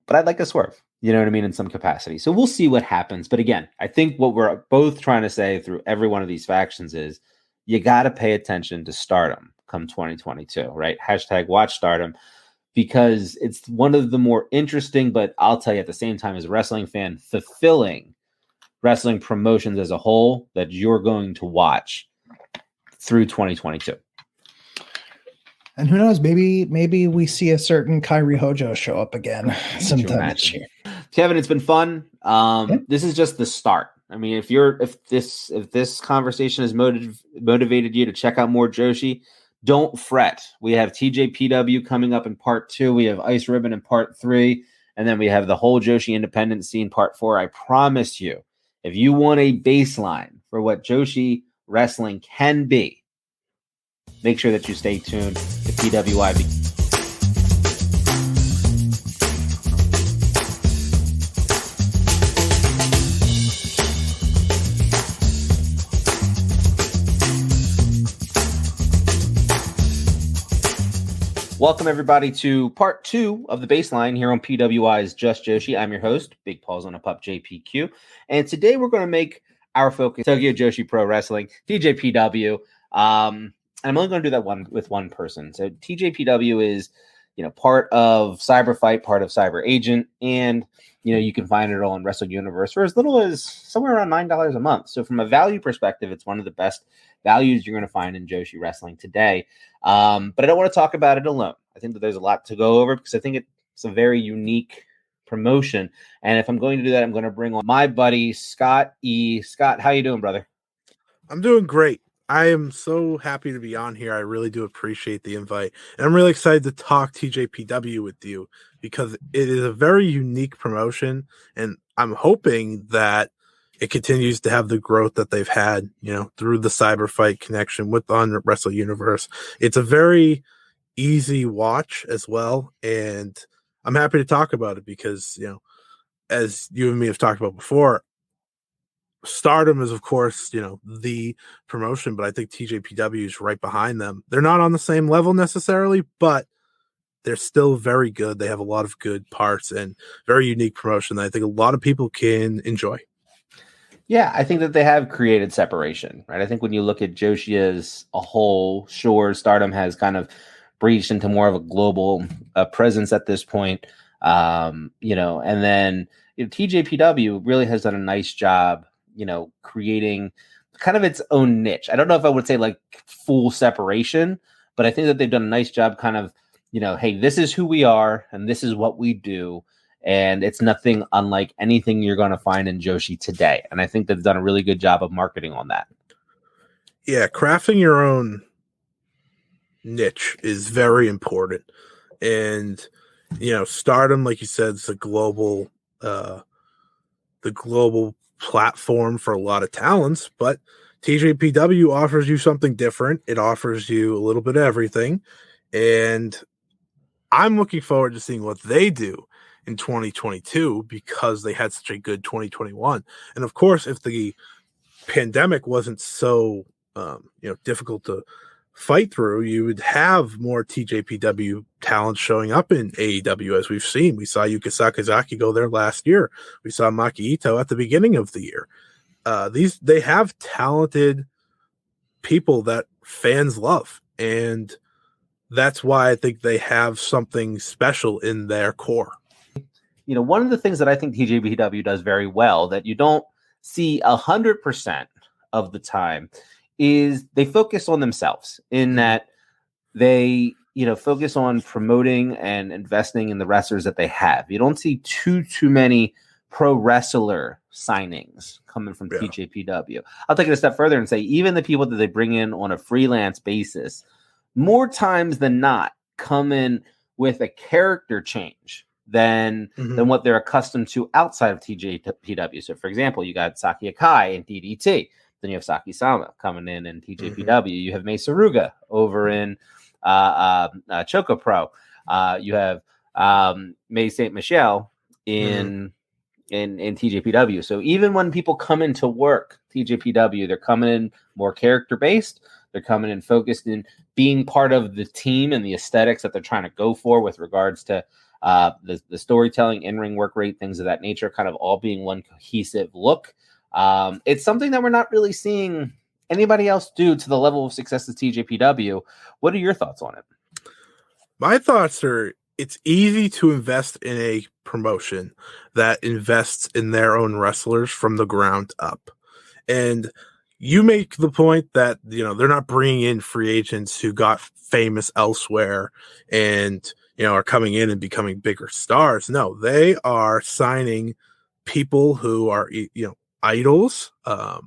but I'd like a swerve, you know what I mean, in some capacity. So we'll see what happens. But again, I think what we're both trying to say through every one of these factions is you got to pay attention to Stardom come 2022, right? #watch Stardom, because it's one of the more interesting, but I'll tell you at the same time, as a wrestling fan, fulfilling wrestling promotions as a whole that you're going to watch through 2022. And who knows, maybe we see a certain Kairi Hojo show up again sometime this year. Kevin, it's been fun. This is just the start. I mean, if this conversation has motivated you to check out more Joshi, don't fret. We have TJPW coming up in part 2. We have Ice Ribbon in part 3. And then we have the whole Joshi independent scene part 4. I promise you, if you want a baseline for what Joshi wrestling can be, make sure that you stay tuned to PWI. Welcome, everybody, to part 2 of the baseline here on PWI's Just Joshi. I'm your host, Big Paws on a Pup JPQ. And today we're going to make our focus Tokyo Joshi Pro-Wrestling, TJPW. And I'm only going to do that with one person. So TJPW is, part of Cyber Fight, part of Cyber Agent. And, you can find it all on Wrestle Universe for as little as somewhere around $9 a month. So from a value perspective, it's one of the best values you're going to find in Joshi wrestling today. But I don't want to talk about it alone. I think that there's a lot to go over because I think it's a very unique promotion. And if I'm going to do that, I'm going to bring on my buddy, Scott E. Scott, how you doing, brother? I'm doing great. I am so happy to be on here. I really do appreciate the invite. And I'm really excited to talk TJPW with you because it is a very unique promotion. And I'm hoping that it continues to have the growth that they've had, through the Cyber Fight connection with on Wrestle Universe. It's a very easy watch as well. And I'm happy to talk about it because, as you and me have talked about before, Stardom is, of course, the promotion, but I think TJPW is right behind them. They're not on the same level necessarily, but they're still very good. They have a lot of good parts and very unique promotion that I think a lot of people can enjoy. Yeah, I think that they have created separation, right? I think when you look at Joshi as a whole, sure, Stardom has kind of breached into more of a global presence at this point, and then TJPW really has done a nice job, creating kind of its own niche. I don't know if I would say like full separation, but I think that they've done a nice job kind of, hey, this is who we are and this is what we do. And it's nothing unlike anything you're going to find in Joshi today. And I think they've done a really good job of marketing on that. Yeah, crafting your own niche is very important. And, Stardom, like you said, is the global platform for a lot of talents, but TJPW offers you something different. It offers you a little bit of everything. And I'm looking forward to seeing what they do in 2022 because they had such a good 2021. And of course, if the pandemic wasn't so difficult to fight through, you would have more TJPW talent showing up in AEW, as we've seen. We saw Yuka Sakazaki go there last year. We saw Maki Ito at the beginning of the year. They have talented people that fans love, and that's why I think they have something special in their core. One of the things that I think TJPW does very well that you don't see 100% of the time is they focus on themselves in that they, focus on promoting and investing in the wrestlers that they have. You don't see too many pro wrestler signings coming from TJPW. I'll take it a step further and say even the people that they bring in on a freelance basis, more times than not, come in with a character change than what they're accustomed to outside of TJPW. So, for example, you got Saki Akai in DDT. Then you have Saki Sama coming in TJPW. You have Mei Saruga over in Choco Pro. You have May St. Michelle in TJPW. So even when people come into work, TJPW, they're coming in more character-based. They're coming in focused in being part of the team and the aesthetics that they're trying to go for with regards to the storytelling, in-ring work rate, things of that nature, kind of all being one cohesive look. It's something that we're not really seeing anybody else do to the level of success as TJPW. What are your thoughts on it? My thoughts are it's easy to invest in a promotion that invests in their own wrestlers from the ground up. And you make the point that, they're not bringing in free agents who got famous elsewhere and, are coming in and becoming bigger stars. No, they are signing people who are, idols. So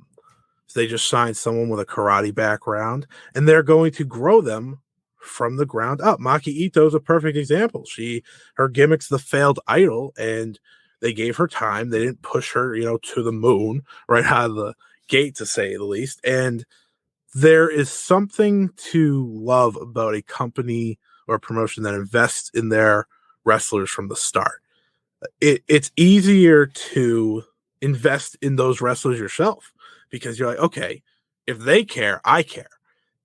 they just signed someone with a karate background, and they're going to grow them from the ground up. Maki Ito is a perfect example. Her gimmick's the failed idol, and they gave her time. They didn't push her, to the moon right out of the gate, to say the least. And there is something to love about a company or a promotion that invests in their wrestlers from the start. It's easier to invest in those wrestlers yourself because you're like, okay, if they care, I care.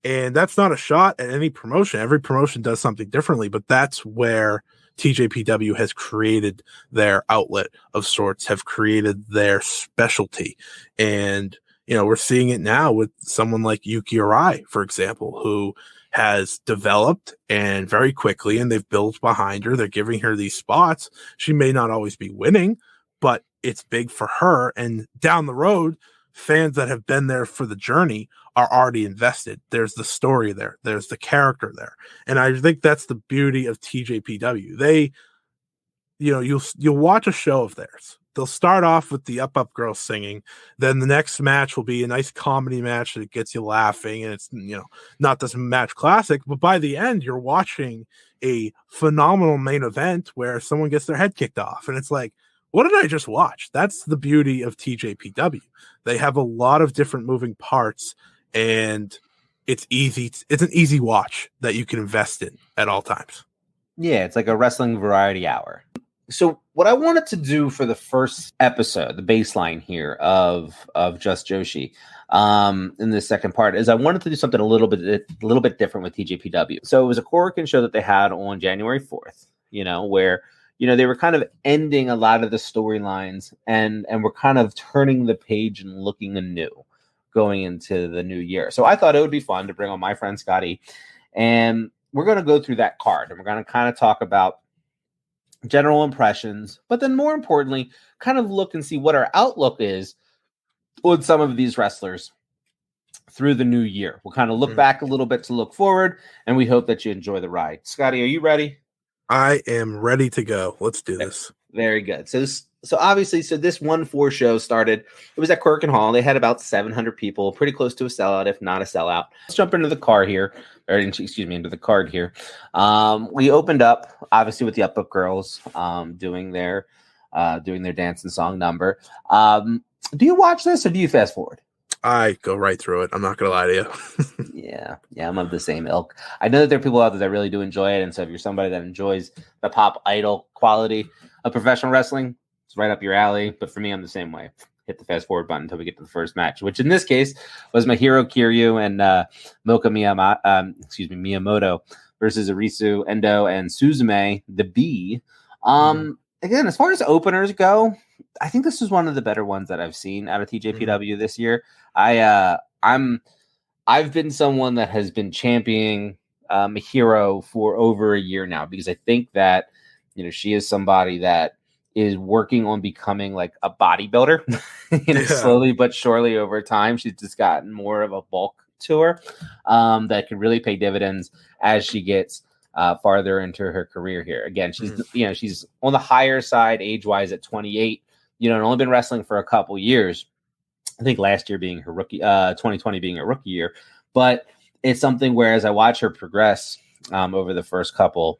And that's not a shot at any promotion. Every promotion does something differently, but that's where TJPW has created their outlet of sorts, have created their specialty. And, we're seeing it now with someone like Yuki Arai, for example, who has developed and very quickly, and they've built behind her. They're giving her these spots. She may not always be winning, but it's big for her. And down the road, fans that have been there for the journey are already invested. There's the story there. There's the character there. And I think that's the beauty of TJPW. They, you'll watch a show of theirs. They'll start off with the up girls singing. Then the next match will be a nice comedy match that gets you laughing. And it's, not this match classic, but by the end, you're watching a phenomenal main event where someone gets their head kicked off. And it's like, what did I just watch? That's the beauty of TJPW. They have a lot of different moving parts, and it's easy. It's an easy watch that you can invest in at all times. Yeah, it's like a wrestling variety hour. So what I wanted to do for the first episode, the baseline here of Just Joshi, in the second part, is I wanted to do something a little bit different with TJPW. So it was a Korakuen show that they had on January 4th, where they were kind of ending a lot of the storylines and we're kind of turning the page and looking anew going into the new year. So I thought it would be fun to bring on my friend Scotty, and we're going to go through that card and we're going to kind of talk about general impressions, but then more importantly, kind of look and see what our outlook is on some of these wrestlers through the new year. We'll kind of look back a little bit to look forward, and we hope that you enjoy the ride. Scotty, are you ready? I am ready to go. Let's do this. Very good. So obviously, this 1-4 show started. It was at Korakuen Hall. They had about 700 people, pretty close to a sellout, if not a sellout. Let's jump into the card here, into the card here. We opened up obviously with the Up girls doing their dance and song number. Do you watch this or do you fast forward? I go right through it. I'm not going to lie to you. Yeah, I'm of the same ilk. I know that there are people out there that really do enjoy it. And so if you're somebody that enjoys the pop idol quality of professional wrestling, it's right up your alley. But for me, I'm the same way. Hit the fast forward button until we get to the first match, which in this case was Mahiro Kiryu and Moka Miyamoto versus Arisu, Endo, and Suzume, the B. Again, as far as openers go, I think this is one of the better ones that I've seen out of TJPW this year. I've been someone that has been championing Mahiro for over a year now, because I think that she is somebody that is working on becoming like a bodybuilder, slowly but surely over time. She's just gotten more of a bulk to her that can really pay dividends as she gets farther into her career here. Again, she's on the higher side age-wise at 28, and only been wrestling for a couple years. I think last year being her rookie, 2020 being a rookie year. But it's something where as I watch her progress over the first couple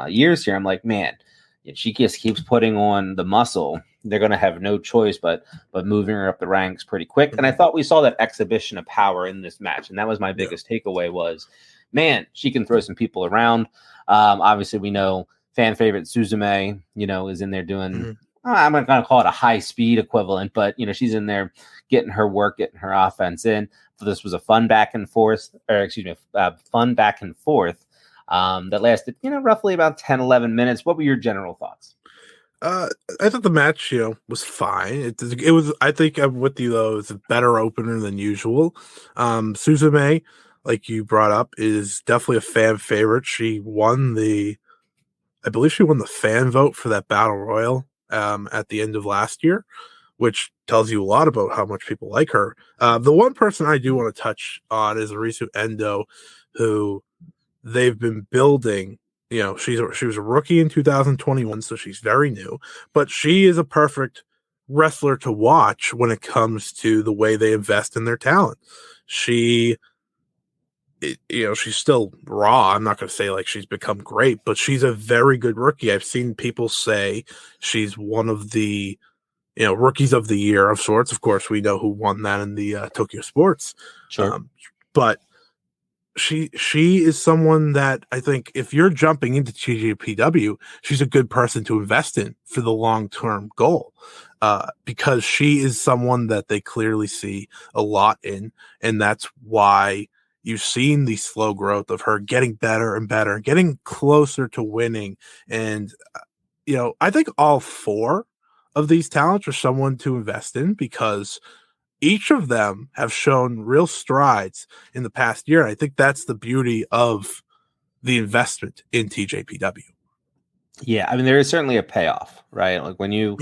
years here, I'm like, man, if she just keeps putting on the muscle, they're going to have no choice but moving her up the ranks pretty quick. And I thought we saw that exhibition of power in this match. And that was my biggest takeaway was, man, she can throw some people around. Obviously, we know fan favorite Suzume, is in there doing, I'm not going to call it a high speed equivalent, but, she's in there getting her work, getting her offense in. So this was a fun back and forth that lasted, roughly about 10, 11 minutes. What were your general thoughts? I thought the match, was fine. It was, I think I'm with you though, it's a better opener than usual. Suzume, like you brought up, is definitely a fan favorite. She won I believe she won the fan vote for that battle royal at the end of last year, which tells you a lot about how much people like her. The one person I do want to touch on is Arisu Endo, who they've been building. You know, she was a rookie in 2021, so she's very new, but she is a perfect wrestler to watch when it comes to the way they invest in their talent. She's still raw. I'm not going to say like she's become great, but she's a very good rookie. I've seen people say she's one of the, rookies of the year of sorts. Of course, we know who won that in the Tokyo Sports. Sure. But she is someone that I think if you're jumping into TJPW, she's a good person to invest in for the long-term goal, because she is someone that they clearly see a lot in, and that's why you've seen the slow growth of her getting better and better, getting closer to winning. And, I think all four of these talents are someone to invest in because each of them have shown real strides in the past year. I think that's the beauty of the investment in TJPW. Yeah, I mean, there is certainly a payoff, right? Like when you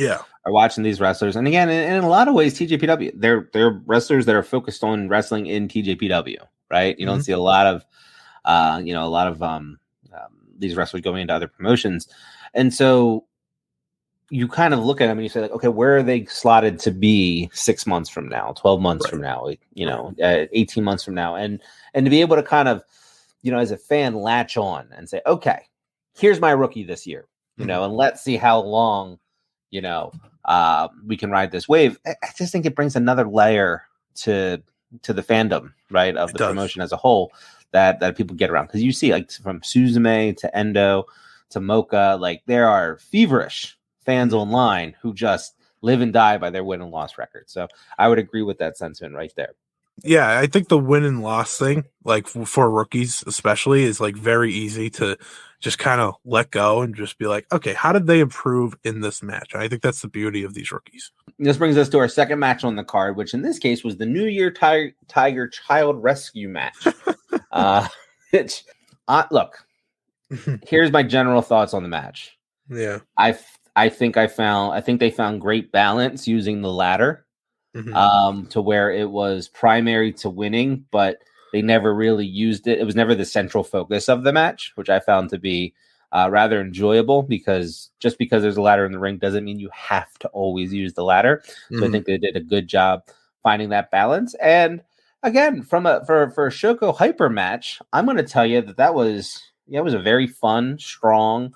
are watching these wrestlers, and again, in a lot of ways, TJPW, they're wrestlers that are focused on wrestling in TJPW, right? You don't see a lot of, these wrestlers going into other promotions, and so you kind of look at them and you say, like, okay, where are they slotted to be 6 months from now, 12 months from now, 18 months from now, and to be able to kind of, as a fan, latch on and say, okay, here's my rookie this year, and let's see how long, we can ride this wave. I just think it brings another layer to the fandom, right, of the promotion as a whole that people get around. Because you see, like, from Suzume to Endo to Mocha, like, there are feverish fans online who just live and die by their win and loss record. So I would agree with that sentiment right there. Yeah, I think the win and loss thing, like for rookies especially, is like very easy to just kind of let go and just be like, okay, how did they improve in this match? And I think that's the beauty of these rookies. This brings us to our second match on the card, which in this case was the New Year Tiger Child Rescue match. Look, here's my general thoughts on the match. Yeah, I think they found great balance using the ladder. To where it was primary to winning, but they never really used it. It was never the central focus of the match, which I found to be rather enjoyable, because just because there's a ladder in the ring doesn't mean you have to always use the ladder. So I think they did a good job finding that balance. And again, for a Shoko Hyper match, I'm going to tell you that was a very fun, strong,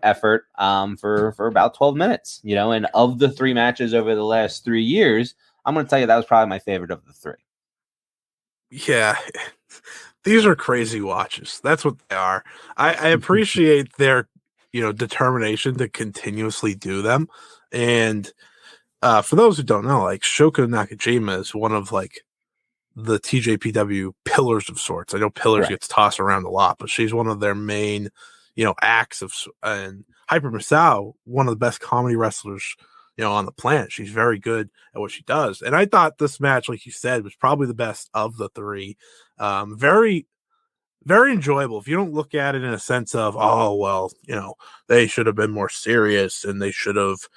effort for about 12 minutes, and of the three matches over the last 3 years, I'm going to tell you that was probably my favorite of the three. Yeah, these are crazy watches. That's what they are. I appreciate their, determination to continuously do them. And for those who don't know, like, Shoko Nakajima is one of, like, the TJPW pillars of sorts. I know pillars gets tossed around a lot, but she's one of their main acts and Hyper Misao, one of the best comedy wrestlers, on the planet. She's very good at what she does. And I thought this match, like you said, was probably the best of the three. Very, very enjoyable. If you don't look at it in a sense of, oh, well, they should have been more serious and they should have,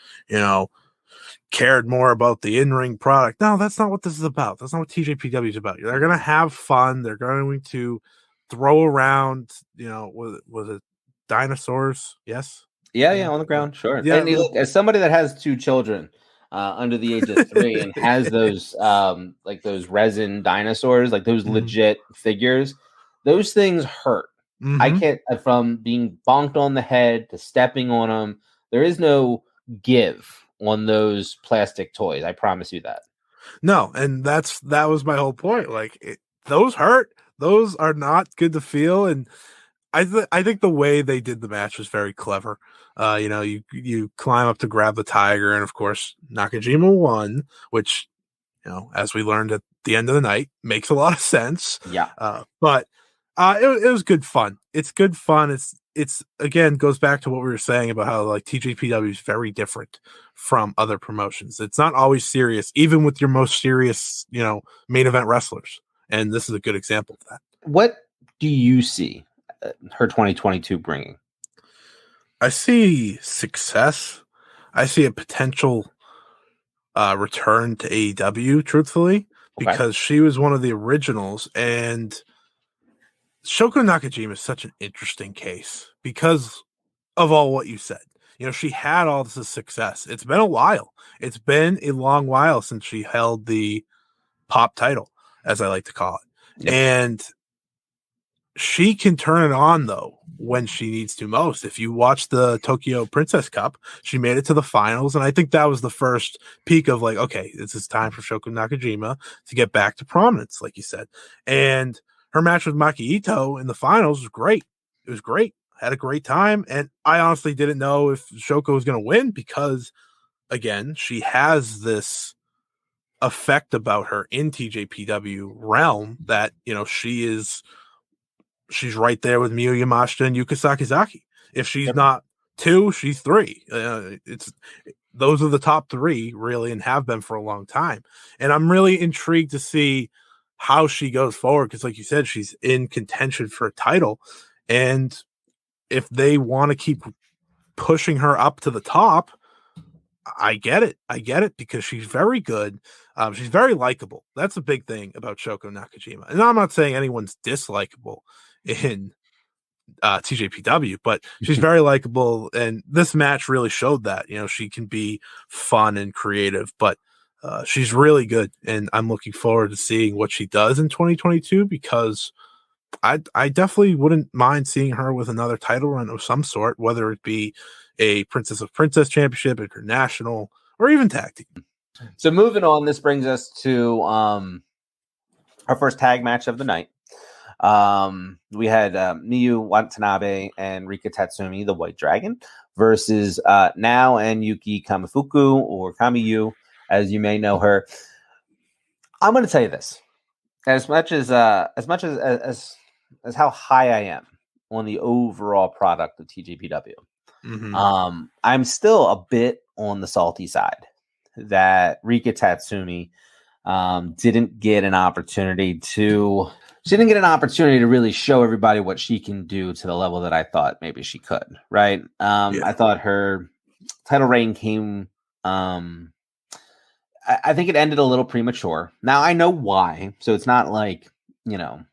cared more about the in-ring product. No, that's not what this is about. That's not what TJPW is about. They're going to have fun. They're going to throw around, was it dinosaurs? Yes. Yeah, on the ground, sure. Yeah. And look, as somebody that has two children under the age of 3 and has those like those resin dinosaurs, like those legit figures, those things hurt. I can't, from being bonked on the head to stepping on them, there is no give on those plastic toys. I promise you that. No, and that was my whole point. Like, those hurt. Those are not good to feel, and I think the way they did the match was very clever. You climb up to grab the tiger, and of course Nakajima won, which, as we learned at the end of the night, makes a lot of sense. Yeah. But it was good fun. It's good fun. It's again goes back to what we were saying about how, like, TJPW is very different from other promotions. It's not always serious, even with your most serious, main event wrestlers. And this is a good example of that. What do you see her 2022 bringing? I see success. I see a potential return to AEW, truthfully, because she was one of the originals. And Shoko Nakajima is such an interesting case because of all what you said. You know, she had all this success. It's been a while. It's been a long while since she held the pop title, as I like to call it. Yep. And she can turn it on, though, when she needs to most. If you watch the Tokyo Princess Cup, she made it to the finals, and I think that was the first peak of like, okay, this is time for Shoko Nakajima to get back to prominence, like you said. And her match with Maki Ito in the finals was great. It was great. Had a great time, and I honestly didn't know if Shoko was going to win because, again, she has this effect about her in TJPW realm that, you know, she's right there with Miyu Yamashita and Yuka Sakazaki. If she's not 2, she's 3. Those are the top 3 really, and have been for a long time. And I'm really intrigued to see how she goes forward because, like you said, she's in contention for a title, and if they want to keep pushing her up to the top, I get it because she's very good. She's very likable. That's a big thing about Shoko Nakajima. And I'm not saying anyone's dislikable in TJPW, but she's very likable. And this match really showed that, you know, she can be fun and creative, but she's really good. And I'm looking forward to seeing what she does in 2022 because I definitely wouldn't mind seeing her with another title run of some sort, whether it be a Princess of Princess Championship, International, or even tag team. So moving on, this brings us to our first tag match of the night. We had Miyu Watanabe and Rika Tatsumi, the White Dragon, versus Now and Yuki Kamifuku, or Kamiyu, as you may know her. I'm going to tell you this: as much as how high I am on the overall product of TJPW, I'm still a bit on the salty side that Rika Tatsumi didn't get an opportunity to really show everybody what she can do to the level that I thought maybe she could, right? I thought her title reign came, I think it ended a little premature. Now I know why. So it's not like, you know,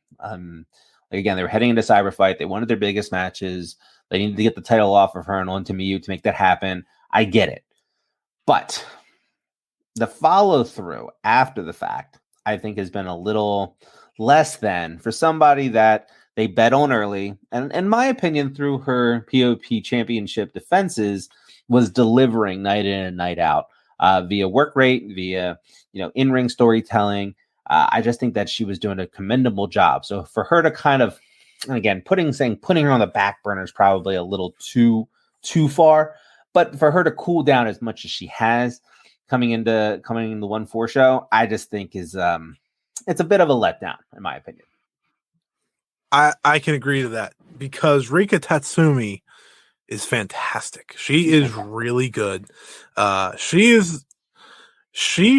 again, they were heading into Cyber Fight. They wanted their biggest matches. They needed to get the title off of her and onto Miyu to make that happen. I get it. But the follow through after the fact, I think, has been a little less than for somebody that they bet on early. And in my opinion, through her POP championship defenses, was delivering night in and night out via work rate, via, you know, in-ring storytelling. I just think that she was doing a commendable job. So for her to kind of, and again, putting her on the back burner is probably a little too far, but for her to cool down as much as she has coming in the 1-4 show, I just think is it's a bit of a letdown, in my opinion. I can agree to that because Rika Tatsumi is fantastic. She is really good. She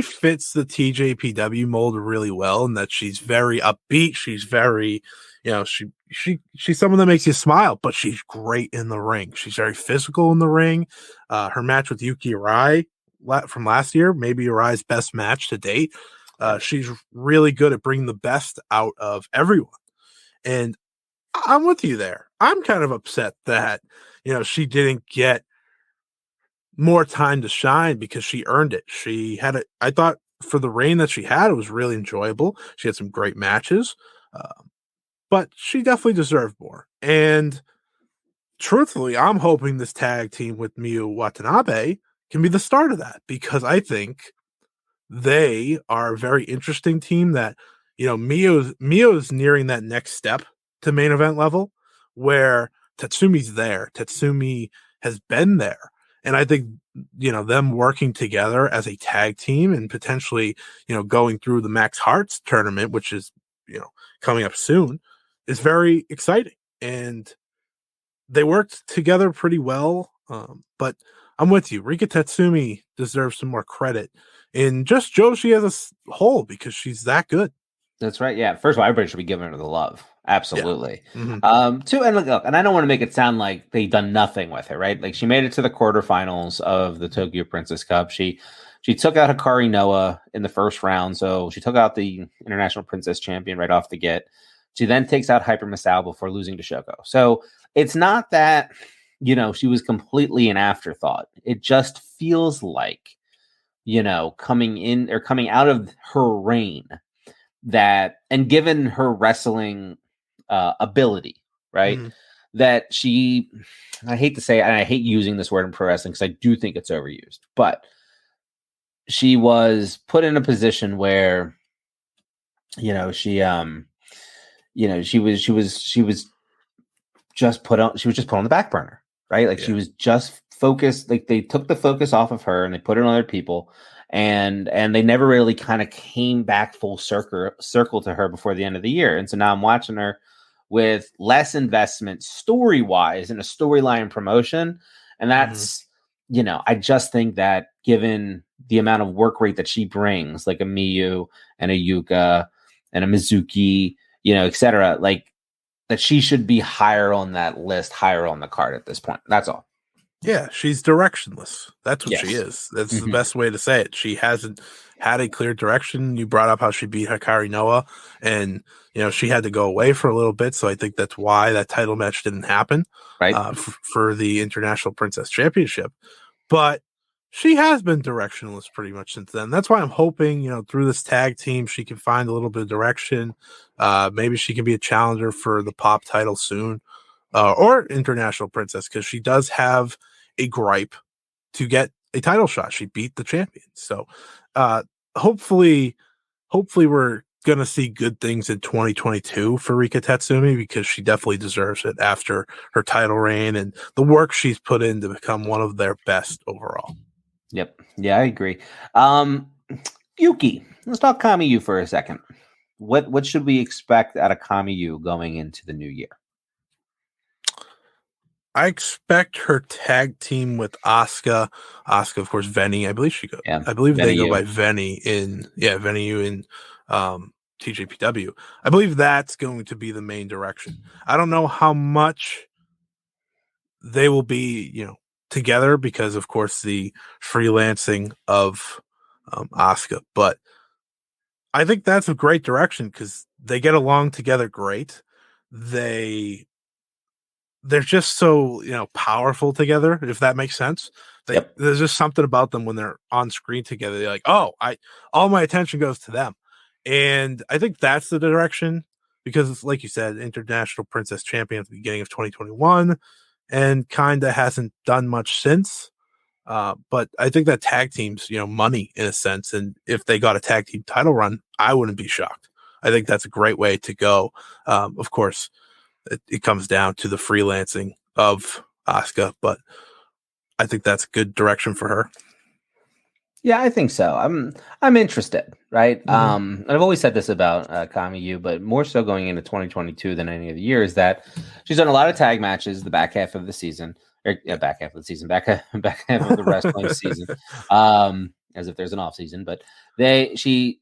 fits the TJPW mold really well in that she's very upbeat. She's very, you know, she's someone that makes you smile, but she's great in the ring. She's very physical in the ring. Her match with Yuki Arai from last year, maybe Arai's best match to date. She's really good at bringing the best out of everyone. And I'm with you there. I'm kind of upset that, you know, she didn't get more time to shine because she earned it. I thought for the reign that she had, it was really enjoyable. She had some great matches, but she definitely deserved more. And truthfully, I'm hoping this tag team with Miyu Watanabe can be the start of that because I think they are a very interesting team that, you know, Miyo's nearing that next step to main event level where Tatsumi's there. Tatsumi has been there. And I think, you know, them working together as a tag team and potentially, you know, going through the Max Hearts tournament, which is, you know, coming up soon, is very exciting. And they worked together pretty well. But I'm with you. Rika Tatsumi deserves some more credit in Just Joshi as a whole because she's that good. That's right. Yeah. First of all, everybody should be giving her the love. Absolutely. Yeah. Mm-hmm. And look, and I don't want to make it sound like they've done nothing with her, right? Like she made it to the quarterfinals of the Tokyo Princess Cup. She She took out Hikari Noah in the first round, so she took out the International Princess Champion right off the get. She then takes out Hyper Misao before losing to Shoko. So it's not that, she was completely an afterthought. It just feels like, coming out of her reign that, and given her wrestling ability, right? Mm-hmm. That I hate to say, and I hate using this word in pro wrestling because I do think it's overused, but she was put in a position where, she was just put on the back burner, right? Like she was just focused, like they took the focus off of her and they put it on other people, and they never really kind of came back full circle to her before the end of the year. And so now I'm watching her with less investment story-wise in a storyline promotion. And that's, I just think that given the amount of work rate that she brings, like a Miyu and a Yuka and a Mizuki, et cetera, like that she should be higher on that list, higher on the card at this point. That's all. Yeah, she's directionless. That's what she is. That's the best way to say it. She hasn't had a clear direction. You brought up how she beat Hikari Noah, and she had to go away for a little bit. So I think that's why that title match didn't happen, right? For the International Princess Championship. But she has been directionless pretty much since then. That's why I'm hoping, through this tag team, she can find a little bit of direction. Maybe she can be a challenger for the Pop title soon, or International Princess, because she does have a gripe to get a title shot. She beat the champion. So hopefully we're going to see good things in 2022 for Rika Tatsumi, because she definitely deserves it after her title reign and the work she's put in to become one of their best overall. Yep. Yeah, I agree. Yuki, let's talk Kamiyu for a second. What should we expect out of Kamiyu going into the new year? I expect her tag team with Asuka. Asuka, of course, Veni. I believe she goes. Yeah, I believe they go by Veni in TJPW. I believe that's going to be the main direction. I don't know how much they will be, together, because of course the freelancing of Asuka, but I think that's a great direction because they get along together great. They're just so, powerful together, if that makes sense. There's just something about them when they're on screen together. They're like, all my attention goes to them. And I think that's the direction, because it's like you said, International Princess Champion at the beginning of 2021 and kind of hasn't done much since. But I think that tag team's, money in a sense. And if they got a tag team title run, I wouldn't be shocked. I think that's a great way to go. Of course, it comes down to the freelancing of Asuka, but I think that's a good direction for her. Yeah, I think so. I'm interested, right? And I've always said this about Kamiyu, but more so going into 2022 than any of the years, that she's done a lot of tag matches the back half of the season, back half of the wrestling season, as if there's an off season. But she's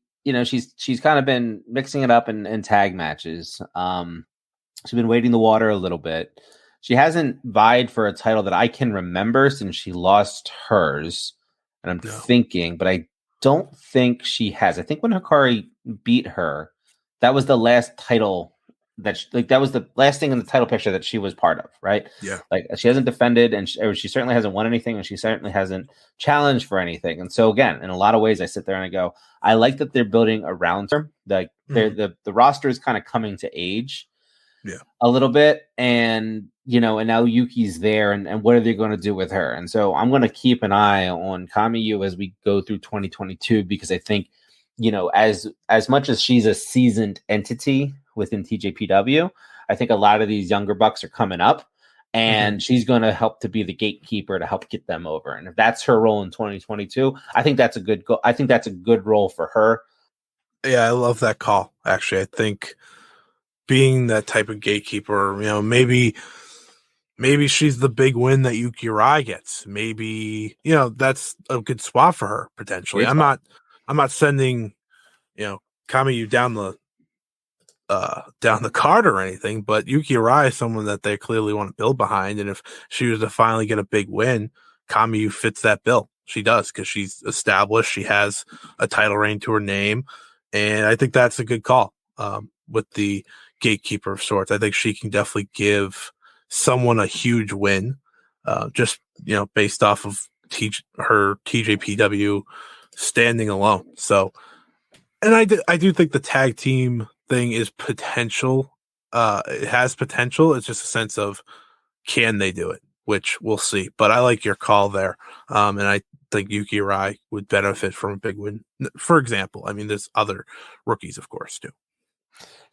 kind of been mixing it up in tag matches. She's been wading the water a little bit. She hasn't vied for a title that I can remember since she lost hers. And I'm thinking, but I don't think she has. I think when Hikari beat her, that was the last title that was the last thing in the title picture that she was part of, right? Yeah. Like she hasn't defended, and she certainly hasn't won anything, and she certainly hasn't challenged for anything. And so again, in a lot of ways, I sit there and I go, I like that they're building around her. Like the roster is kind of coming to age. Yeah, a little bit, and and now Yuki's there, and what are they going to do with her? And so I'm going to keep an eye on Kamiyu as we go through 2022, because I think, as much as she's a seasoned entity within TJPW, I think a lot of these younger bucks are coming up, and she's going to help to be the gatekeeper to help get them over. And if that's her role in 2022, I think that's a good I think that's a good role for her. Yeah, I love that call. Actually, I think being that type of gatekeeper, maybe she's the big win that Yuki Rai gets. Maybe, that's a good spot for her potentially. I'm not sending, Kamiyu down the card or anything, but Yuki Rai is someone that they clearly want to build behind. And if she was to finally get a big win, Kamiyu fits that bill. She does, because she's established. She has a title reign to her name. And I think that's a good call with the gatekeeper of sorts. I think she can definitely give someone a huge win, just, based off of her TJPW standing alone. So, and I do think the tag team thing is potential. It has potential. It's just a sense of, can they do it, which we'll see. But I like your call there. And I think Yuki Arai would benefit from a big win. For example, I mean, there's other rookies, of course, too.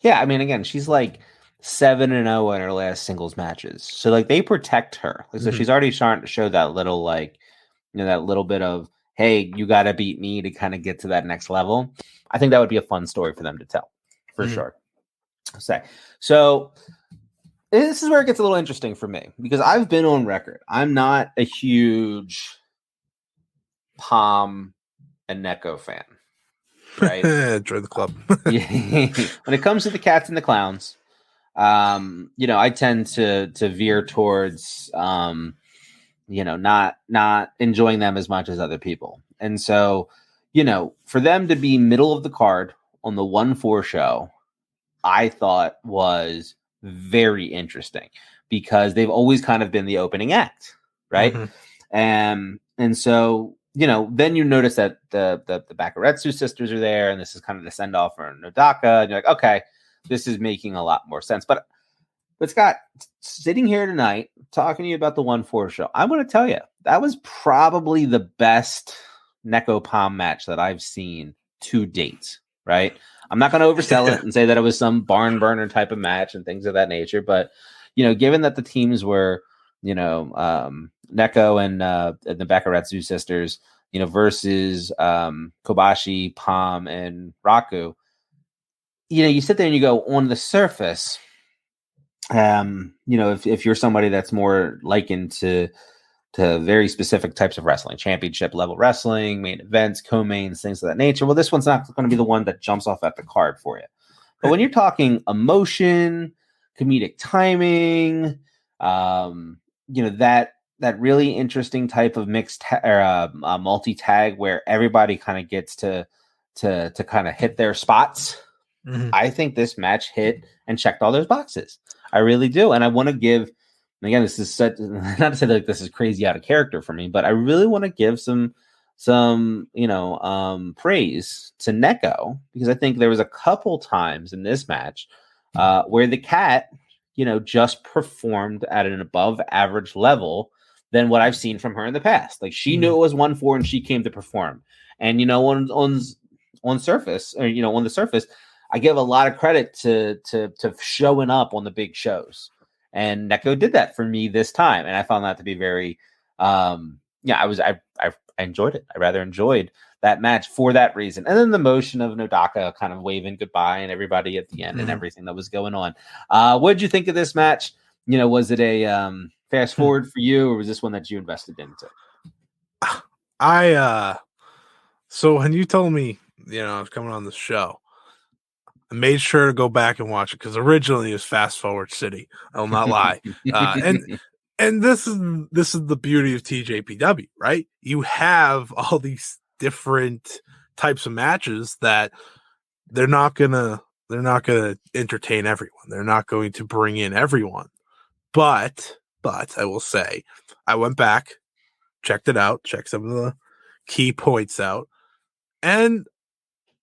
Yeah, I mean, again, she's like 7-0 in her last singles matches, so like they protect her. Like, so she's already starting to show that little, like, that little bit of, hey, you got to beat me to kind of get to that next level. I think that would be a fun story for them to tell, for sure. So this is where it gets a little interesting for me, because I've been on record. I'm not a huge Palm and Neko fan. Right? Join the club. When it comes to the cats and the clowns, I tend to veer towards, not enjoying them as much as other people. And so, for them to be middle of the card on the 1-4 show, I thought was very interesting, because they've always kind of been the opening act, right? And so, then you notice that the Bakaretsu sisters are there, and this is kind of the send off for Nodaka, and you're like, okay, this is making a lot more sense. But Scott, sitting here tonight talking to you about the 1-4 show, I'm going to tell you that was probably the best Neko Palm match that I've seen to date. Right? I'm not going to oversell it and say that it was some barn burner type of match and things of that nature, but given that the teams were, Neko and the Bakaretsu sisters, versus Kobashi, Palm, and Raku, you sit there and you go, on the surface, if you're somebody that's more likened to very specific types of wrestling, championship level wrestling, main events, co-mains, things of that nature, well, this one's not going to be the one that jumps off at the card for you. But when you're talking emotion, comedic timing, that really interesting type of mixed multi-tag where everybody kind of gets to kind of hit their spots. I think this match hit and checked all those boxes. I really do. And I want to give, again, this is such, not to say like this is crazy out of character for me, but I really want to give some praise to Neko, because I think there was a couple times in this match where the cat, just performed at an above average level than what I've seen from her in the past. Like, she knew it was 1-4 and she came to perform. And, on surface, or, on the surface, I give a lot of credit to showing up on the big shows. And Neko did that for me this time. And I found that to be very, I enjoyed it. I rather enjoyed that match for that reason. And then the motion of Nodaka kind of waving goodbye and everybody at the end and everything that was going on. What did you think of this match? Was it a fast forward for you, or was this one that you invested into? So when you told me, I was coming on the show, I made sure to go back and watch it, because originally it was Fast Forward City. I will not lie. And this is the beauty of TJPW, right? You have all these different types of matches that they're not gonna entertain everyone. They're not going to bring in everyone. But I will say, I went back, checked it out, checked some of the key points out, and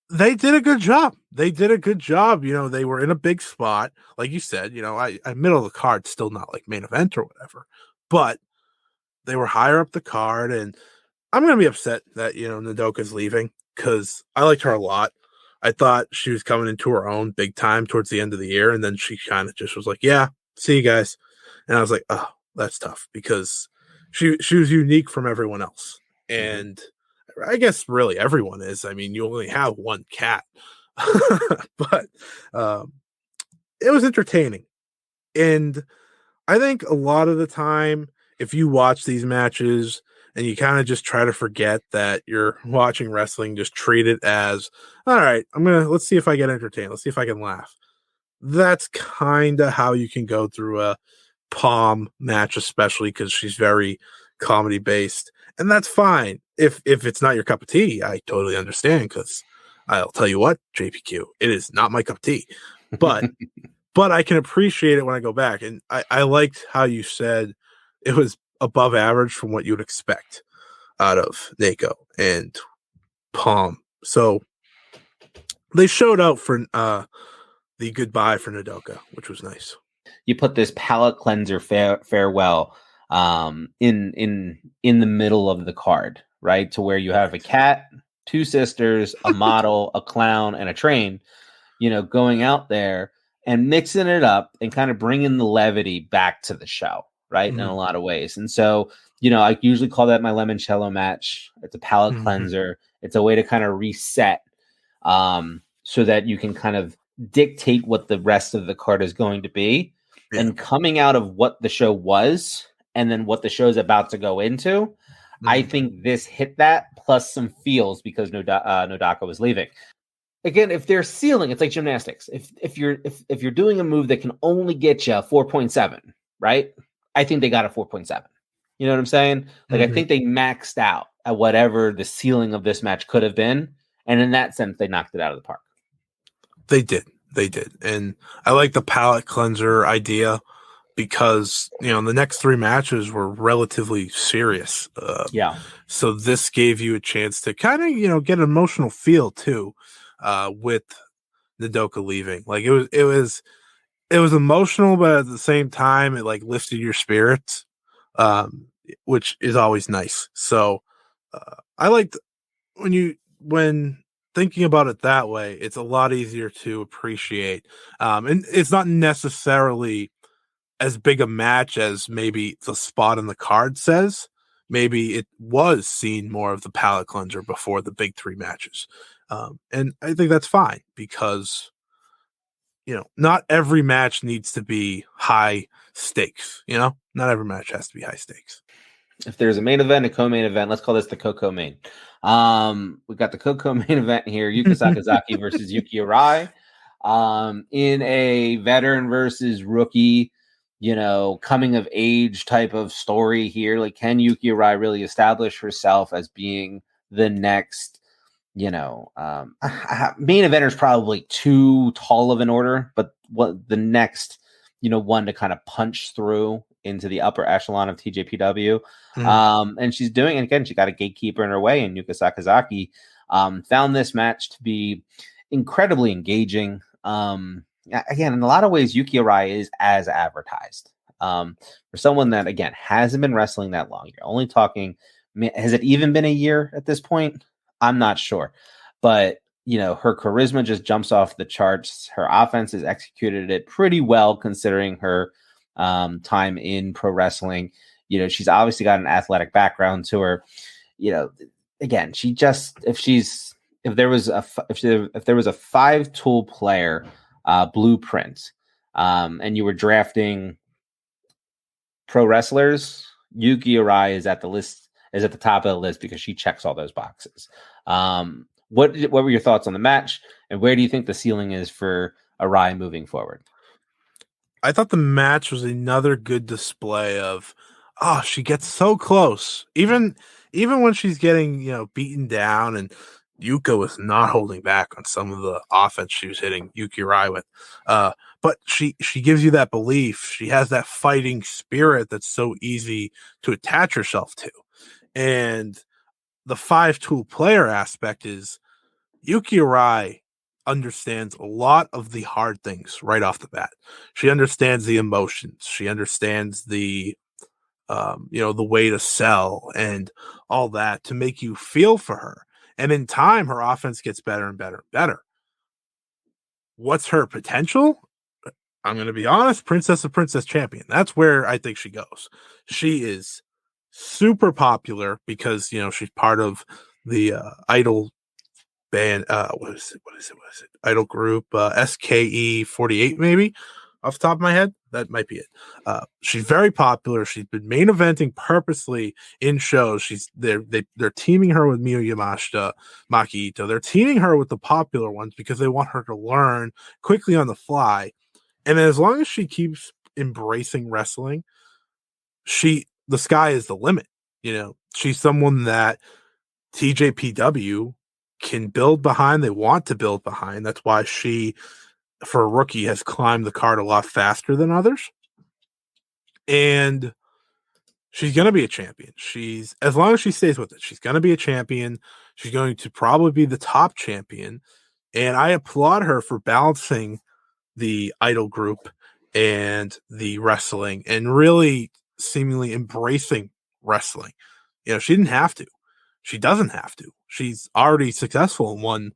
they did a good job. They were in a big spot. Like you said, I middle of the card, still not like main event or whatever, but they were higher up the card. And I'm going to be upset that, Nodoka's leaving, because I liked her a lot. I thought she was coming into her own big time towards the end of the year. And then she kind of just was like, yeah, see you guys. And I was like, oh, that's tough, because she was unique from everyone else. And I guess really everyone is. I mean, you only have one cat, but it was entertaining. And I think a lot of the time, if you watch these matches and you kind of just try to forget that you're watching wrestling, just treat it as, all right, let's see if I get entertained. Let's see if I can laugh. That's kind of how you can go through a Palm match, especially because she's very comedy based, and that's fine. If it's not your cup of tea, I totally understand, because I'll tell you what, JPQ, it is not my cup of tea. But but I can appreciate it when I go back. And I liked how you said it was above average from what you would expect out of Neko and Palm. So they showed out for the goodbye for Nodoka, which was nice. You put this palate cleanser farewell in the middle of the card, right? To where you have a cat, two sisters, a model, a clown, and a train, going out there and mixing it up and kind of bringing the levity back to the show, right? Mm-hmm. In a lot of ways. And so, I usually call that my limoncello match. It's a palate cleanser. It's a way to kind of reset so that you can kind of dictate what the rest of the card is going to be. Yeah. And coming out of what the show was and then what the show is about to go into, I think this hit that plus some feels because Nodoka was leaving. Again, if they're sealing, it's like gymnastics. If you're doing a move that can only get you 4.7, right? I think they got a 4.7. You know what I'm saying? Like, I think they maxed out at whatever the ceiling of this match could have been. And in that sense, they knocked it out of the park. They did. And I like the palate cleanser idea because, the next three matches were relatively serious. So this gave you a chance to kind of, get an emotional feel too. With Nodoka leaving, like it was emotional, but at the same time, it like lifted your spirits, which is always nice. So I liked when thinking about it that way, it's a lot easier to appreciate, and it's not necessarily as big a match as maybe the spot in the card says. Maybe it was seen more of the palate cleanser before the big three matches. And I think that's fine because, not every match needs to be high stakes. Not every match has to be high stakes. If there's a main event, a co-main event, let's call this the Coco main. We've got the Coco main event here, Yuka Sakazaki versus Yuki Arai, in a veteran versus rookie, coming of age type of story here. Like, can Yuki Arai really establish herself as being the next, main eventer is probably too tall of an order, but what the next, one to kind of punch through into the upper echelon of TJPW. And she's doing it again. She got a gatekeeper in her way, and Yuka Sakazaki found this match to be incredibly engaging. Again, in a lot of ways, Yuki Arai is as advertised. For someone that, again, hasn't been wrestling that long, you're only talking, has it even been a year at this point? I'm not sure. But, her charisma just jumps off the charts. Her offense has executed it pretty well considering her time in pro wrestling. She's obviously got an athletic background to her. Again, if there was a 5-tool player blueprint, and you were drafting pro wrestlers, Yuki Arai is at the top of the list because she checks all those boxes. What were your thoughts on the match, and where do you think the ceiling is for Arai moving forward? I thought the match was another good display of, she gets so close, even when she's getting beaten down, and Yuka was not holding back on some of the offense she was hitting Yuki Arai with. But she gives you that belief. She has that fighting spirit that's so easy to attach herself to. And the 5-tool player aspect is Yuki Arai understands a lot of the hard things right off the bat. She understands the emotions. She understands the way to sell and all that to make you feel for her. And in time, her offense gets better and better and better. What's her potential? I'm going to be honest, Princess Champion. That's where I think she goes. She is super popular because, she's part of the Idol band. What is it? Idol group, SKE 48, maybe off the top of my head. That might be it. She's very popular. She's been main eventing purposely in shows. They're teaming her with Miyu Yamashita, Maki Ito. They're teaming her with the popular ones because they want her to learn quickly on the fly. And as long as she keeps embracing wrestling, the sky is the limit. She's someone that TJPW can build behind. They want to build behind. That's why she, for a rookie, has climbed the card a lot faster than others. And she's going to be a champion. As long as she stays with it, she's going to be a champion. She's going to probably be the top champion. And I applaud her for balancing the idol group and the wrestling and really seemingly embracing wrestling. She didn't have to. She doesn't have to. She's already successful in one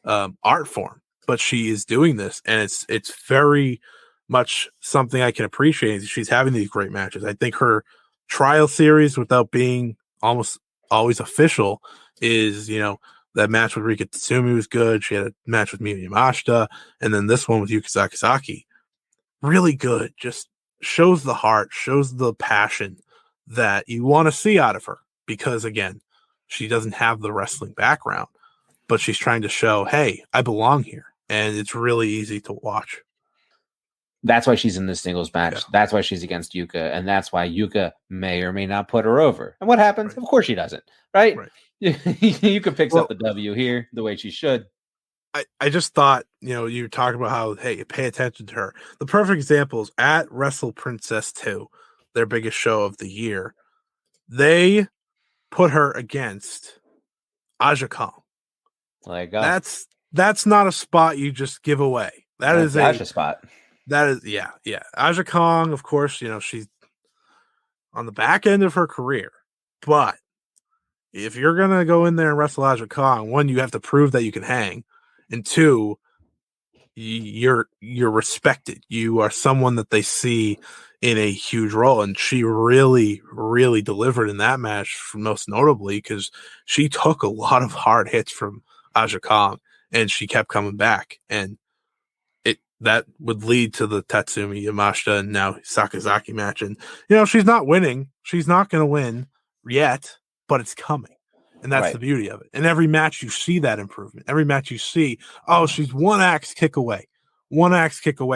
art form, but she is doing this, and it's very much something I can appreciate. She's having these great matches. I think her trial series, without being almost always official, is that match with Rika Tatsumi was good. She had a match with Miyu Yamashita, and then this one with Yuka Sakazaki, really good. Just shows the heart, shows the passion that you want to see out of her. Because again, she doesn't have the wrestling background, but she's trying to show, hey, I belong here, and it's really easy to watch. That's why she's in this singles match. Yeah. That's why she's against Yuka, and that's why Yuka may or may not put her over. And what happens? Right. Of course she doesn't, right? Yuka picks up the W here the way she should. I just thought, you were talking about how, hey, pay attention to her. The perfect example is at Wrestle Princess 2, their biggest show of the year. They put her against Aja Kong. There you go. That's not a spot you just give away. That's a spot. That is, yeah. Aja Kong, of course, she's on the back end of her career. But if you're going to go in there and wrestle Aja Kong, one, you have to prove that you can hang. And two, you're respected. You are someone that they see in a huge role. And she really, really delivered in that match, most notably because she took a lot of hard hits from Aja Kong and she kept coming back. And that would lead to the Tatsumi, Yamashita, and now Sakazaki match. And, she's not winning. She's not going to win yet, but it's coming. And that's the beauty of it. And every match you see that improvement. Every match you see, she's one axe kick away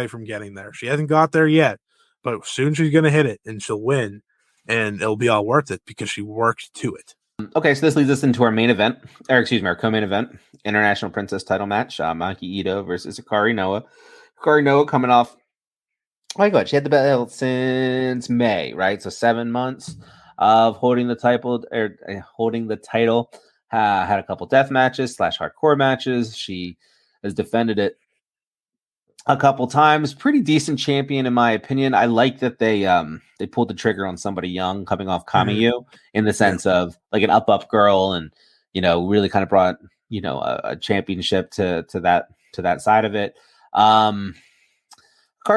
from getting there. She hasn't got there yet, but soon she's going to hit it and she'll win. And it'll be all worth it because she worked to it. Okay, so this leads us into our main event, our co-main event, International Princess title match, Maki Ito versus Hikari Noa. Hikari Noa coming off, oh my God, she had the belt since May, right? So 7 months of holding the title, had a couple death matches / hardcore matches. She has defended it a couple times. Pretty decent champion in my opinion. I like that they pulled the trigger on somebody young coming off Kamiyu in the sense of like an up girl, and really kind of brought a championship to that side of it. Hikari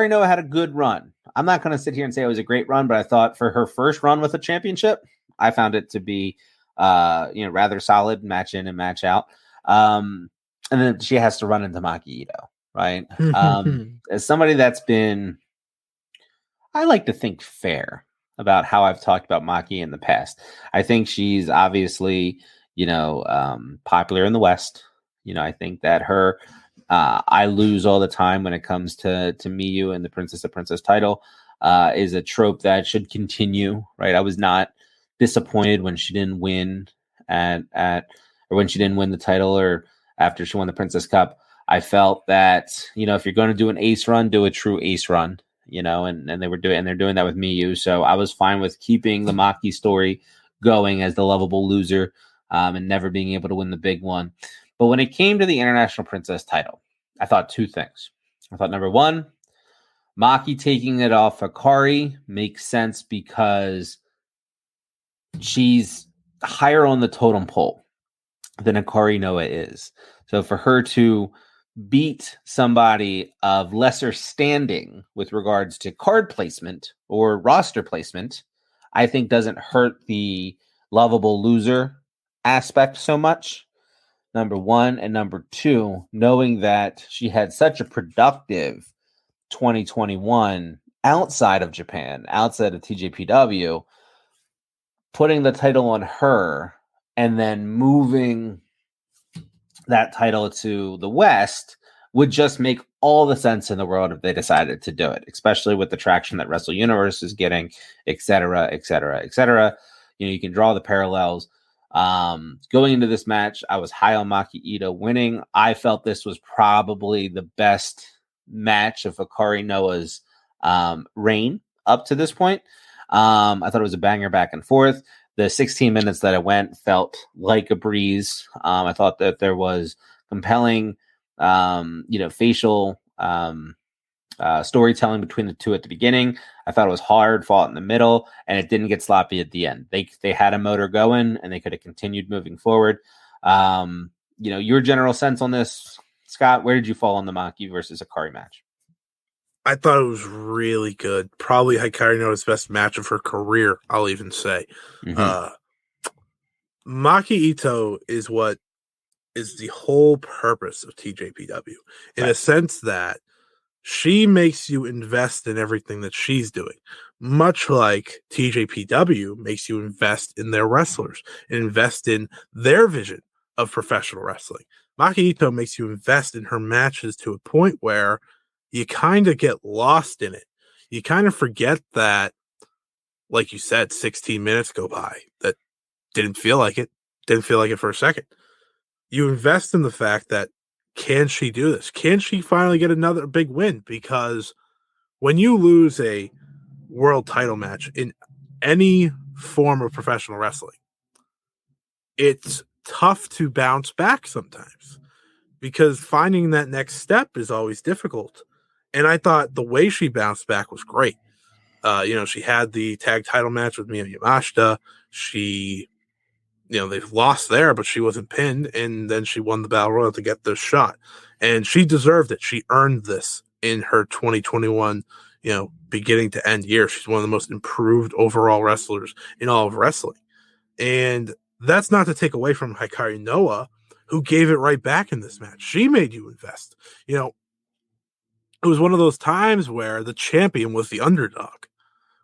Noa had a good run. I'm not going to sit here and say it was a great run, but I thought for her first run with a championship, I found it to be, rather solid, match in and match out. And then she has to run into Maki Ito, right? As somebody that's been, I like to think, fair about how I've talked about Maki in the past. I think she's obviously, popular in the West. I think that her, I lose all the time when it comes to Miyu and the Princess of Princess title is a trope that should continue, right? I was not disappointed when she didn't win or when she didn't win the title or after she won the Princess Cup. I felt that, if you're going to do an ace run, do a true ace run, and they're doing that with Miyu. So I was fine with keeping the Maki story going as the lovable loser and never being able to win the big one. But when it came to the International Princess title, I thought two things. I thought, number one, Maki taking it off Hikari makes sense because she's higher on the totem pole than Hikari Noa is. So for her to beat somebody of lesser standing with regards to card placement or roster placement, I think doesn't hurt the lovable loser aspect so much. Number one. And number two, knowing that she had such a productive 2021 outside of Japan, outside of TJPW, putting the title on her and then moving that title to the West would just make all the sense in the world if they decided to do it, especially with the traction that Wrestle Universe is getting, et cetera, et cetera, et cetera. you can draw the parallels. Going into this match, I was high on Maki Ito winning. I felt this was probably the best match of Hikari Noah's reign up to this point. I thought it was a banger back and forth. The 16 minutes that it went felt like a breeze. I thought that there was compelling, facial storytelling between the two at the beginning. I thought it was hard fought in the middle, and it didn't get sloppy at the end. They had a motor going, and they could have continued moving forward. Your general sense on this, Scott, where did you fall on the Maki versus Hikari match? I thought it was really good. Probably Hikari Noah's best match of her career, I'll even say. Mm-hmm. Maki Ito is what is the whole purpose of TJPW, in a sense that she makes you invest in everything that she's doing, much like TJPW makes you invest in their wrestlers and invest in their vision of professional wrestling. Maki Ito makes you invest in her matches to a point where you kind of get lost in it. You kind of forget that, like you said, 16 minutes go by. That didn't feel like it. Didn't feel like it for a second. You invest in the fact that, can she do this? Can she finally get another big win? Because when you lose a world title match in any form of professional wrestling, it's tough to bounce back sometimes, because finding that next step is always difficult. And I thought the way she bounced back was great. She had the tag title match with Miyu Yamashita. They lost there, but she wasn't pinned, and then she won the Battle Royal to get this shot. And she deserved it. She earned this in her 2021, beginning to end year. She's one of the most improved overall wrestlers in all of wrestling. And that's not to take away from Hikari Noah, who gave it right back in this match. She made you invest. It was one of those times where the champion was the underdog,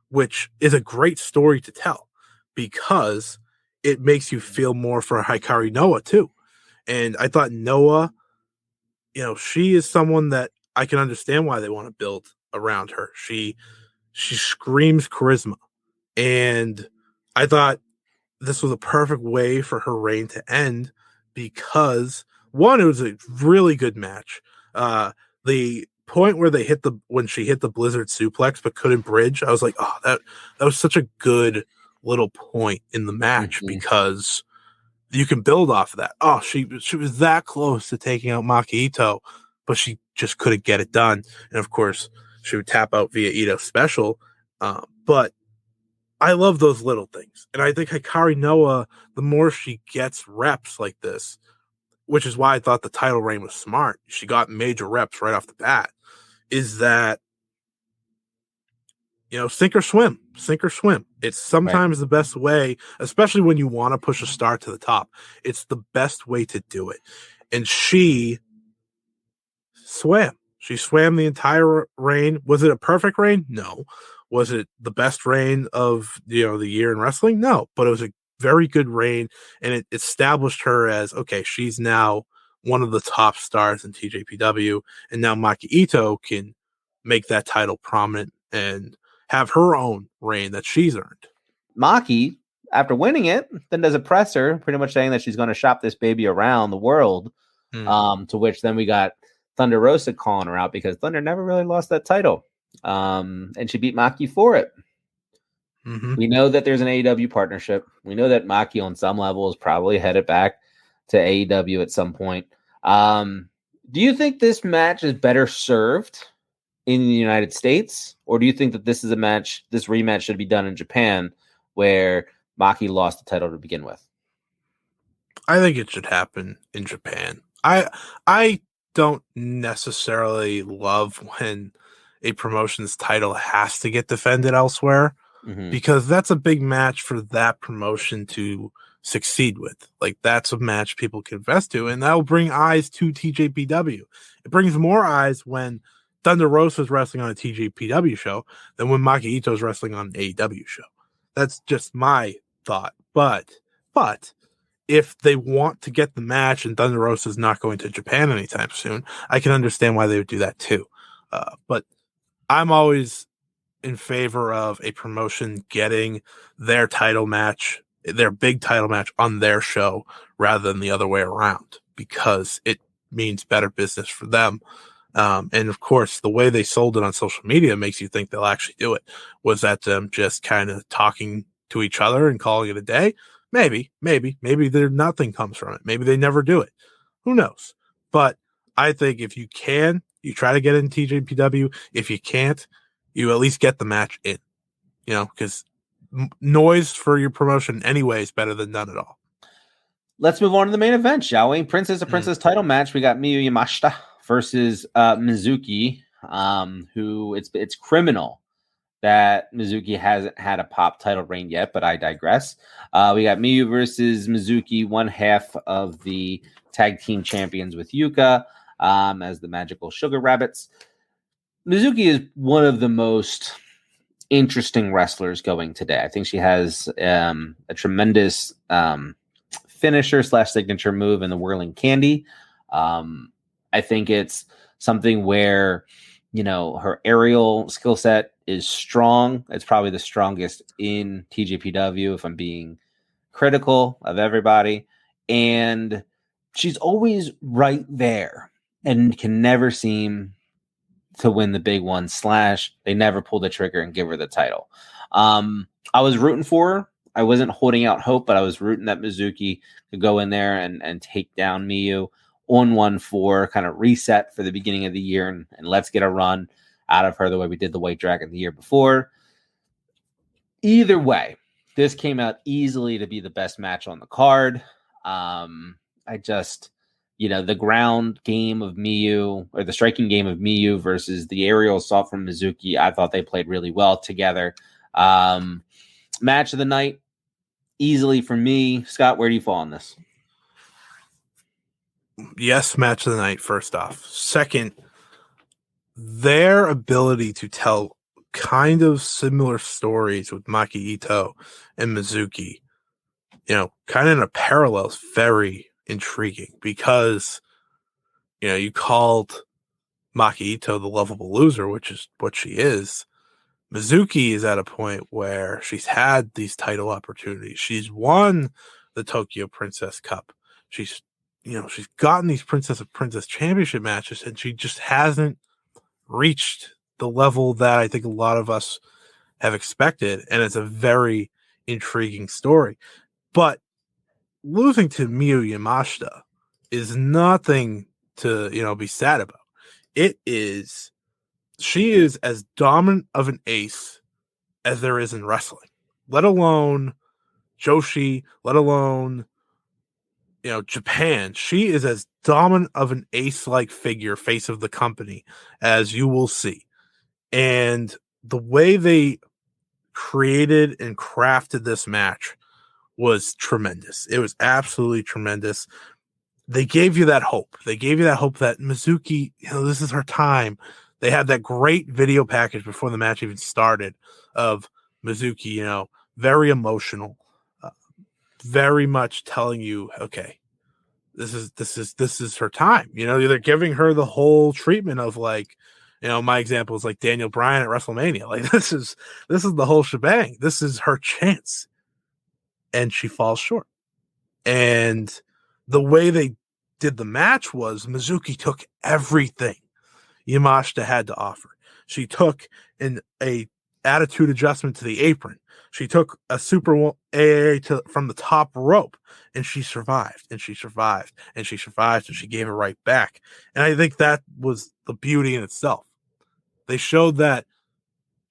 which is a great story to tell, because it makes you feel more for Hikari Noah too. And I thought Noah, she is someone that I can understand why they want to build around her. She screams charisma. And I thought this was a perfect way for her reign to end, because one, it was a really good match. The point where when she hit the Blizzard suplex but couldn't bridge, I was like, oh, that was such a good little point in the match, because you can build off of that. Oh, she was that close to taking out Maki Ito, but she just couldn't get it done. And of course, she would tap out via Ito special. But I love those little things. And I think Hikari Noah, the more she gets reps like this, which is why I thought the title reign was smart, she got major reps right off the bat, is that, sink or swim. It's sometimes the best way, especially when you want to push a star to the top. It's the best way to do it. And she swam. She swam the entire reign. Was it a perfect reign? No. Was it the best reign of the year in wrestling? No. But it was a very good reign, and it established her as, okay, she's now one of the top stars in TJPW, and now Maki Ito can make that title prominent and have her own reign that she's earned. Maki, after winning it, then does a presser, pretty much saying that she's going to shop this baby around the world. To which then we got Thunder Rosa calling her out, because Thunder never really lost that title. And she beat Maki for it. Mm-hmm. We know that there's an AEW partnership. We know that Maki on some level is probably headed back to AEW at some point. Do you think this match is better served in the United States, or do you think that this rematch should be done in Japan, where Maki lost the title to begin with? I think it should happen in Japan. I don't necessarily love when a promotion's title has to get defended elsewhere, because that's a big match for that promotion to succeed with. Like, that's a match people can invest to, and that'll bring eyes to TJPW. It brings more eyes when Thunder Rosa is wrestling on a TJPW show than when Maki Ito is wrestling on an AEW show. That's just my thought. But if they want to get the match and Thunder Rosa is not going to Japan anytime soon, I can understand why they would do that too. But I'm always in favor of a promotion getting their title match their big title match on their show rather than the other way around, because it means better business for them. And of course, the way they sold it on social media makes you think they'll actually do it. Was that them just kind of talking to each other and calling it a day? Maybe there nothing comes from it. Maybe they never do it. Who knows? But I think if you can, you try to get in TJPW. If you can't, you at least get the match in, because noise for your promotion anyway is better than none at all. Let's move on to the main event, shall we? Princess title match. We got Miyu Yamashita versus Mizuki, who it's criminal that Mizuki hasn't had a pop title reign yet, but I digress. We got Miyu versus Mizuki, one half of the tag team champions with Yuka as the magical sugar rabbits. Mizuki is one of the most interesting wrestlers going today. I think she has a tremendous finisher / signature move in the whirling candy. I think it's something where, her aerial skill set is strong. It's probably the strongest in TJPW, if I'm being critical of everybody. And she's always right there and can never seem to win the big one / they never pull the trigger and give her the title. I was rooting for her. I wasn't holding out hope, but I was rooting that Mizuki could go in there and take down Miyu on 1-4, kind of reset for the beginning of the year, and let's get a run out of her the way we did the White Dragon the year before. Either way, this came out easily to be the best match on the card. I just, the ground game of Miyu, or the striking game of Miyu versus the aerial assault from Mizuki, I thought they played really well together. Match of the night, easily for me. Scott, where do you fall on this? Yes, match of the night, first off. Second, their ability to tell kind of similar stories with Maki Ito and Mizuki, kind of in a parallel, is very intriguing, because, you called Maki Ito the lovable loser, which is what she is. Mizuki is at a point where she's had these title opportunities. She's won the Tokyo Princess Cup. She's gotten these Princess of Princess championship matches, and she just hasn't reached the level that I think a lot of us have expected. And it's a very intriguing story. But losing to Miyu Yamashita is nothing to, be sad about. She is as dominant of an ace as there is in wrestling, let alone Joshi, let alone, Japan. She is as dominant of an ace-like figure, face of the company, as you will see. And the way they created and crafted this match was tremendous. It was absolutely tremendous. They gave you that hope. They gave you that hope that Mizuki, this is her time. They had that great video package before the match even started of Mizuki, very emotional, very much telling you, okay, this is her time. They're giving her the whole treatment of, like, my example is like Daniel Bryan at WrestleMania. Like, this is the whole shebang. This is her chance. And she falls short. And the way they did the match was Mizuki took everything Yamashita had to offer. She took a attitude adjustment to the apron. She took a super AA from the top rope, and she survived, and she survived, and she survived, and she gave it right back. And I think that was the beauty in itself. They showed that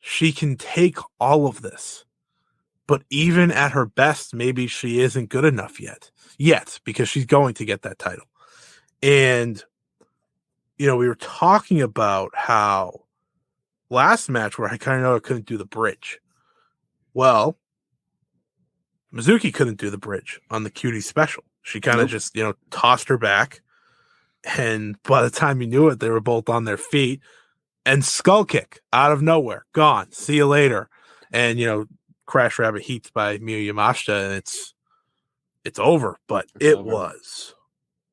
she can take all of this, but even at her best, maybe she isn't good enough yet, because she's going to get that title. And, we were talking about how last match where I kind of know I couldn't do the bridge. Well, Mizuki couldn't do the bridge on the cutie special. She kind of just, tossed her back. And by the time you knew it, they were both on their feet. And skull kick out of nowhere. Gone. See you later. And, Crash Rabbit Heats by Miyu Yamashita. And it's over. But it was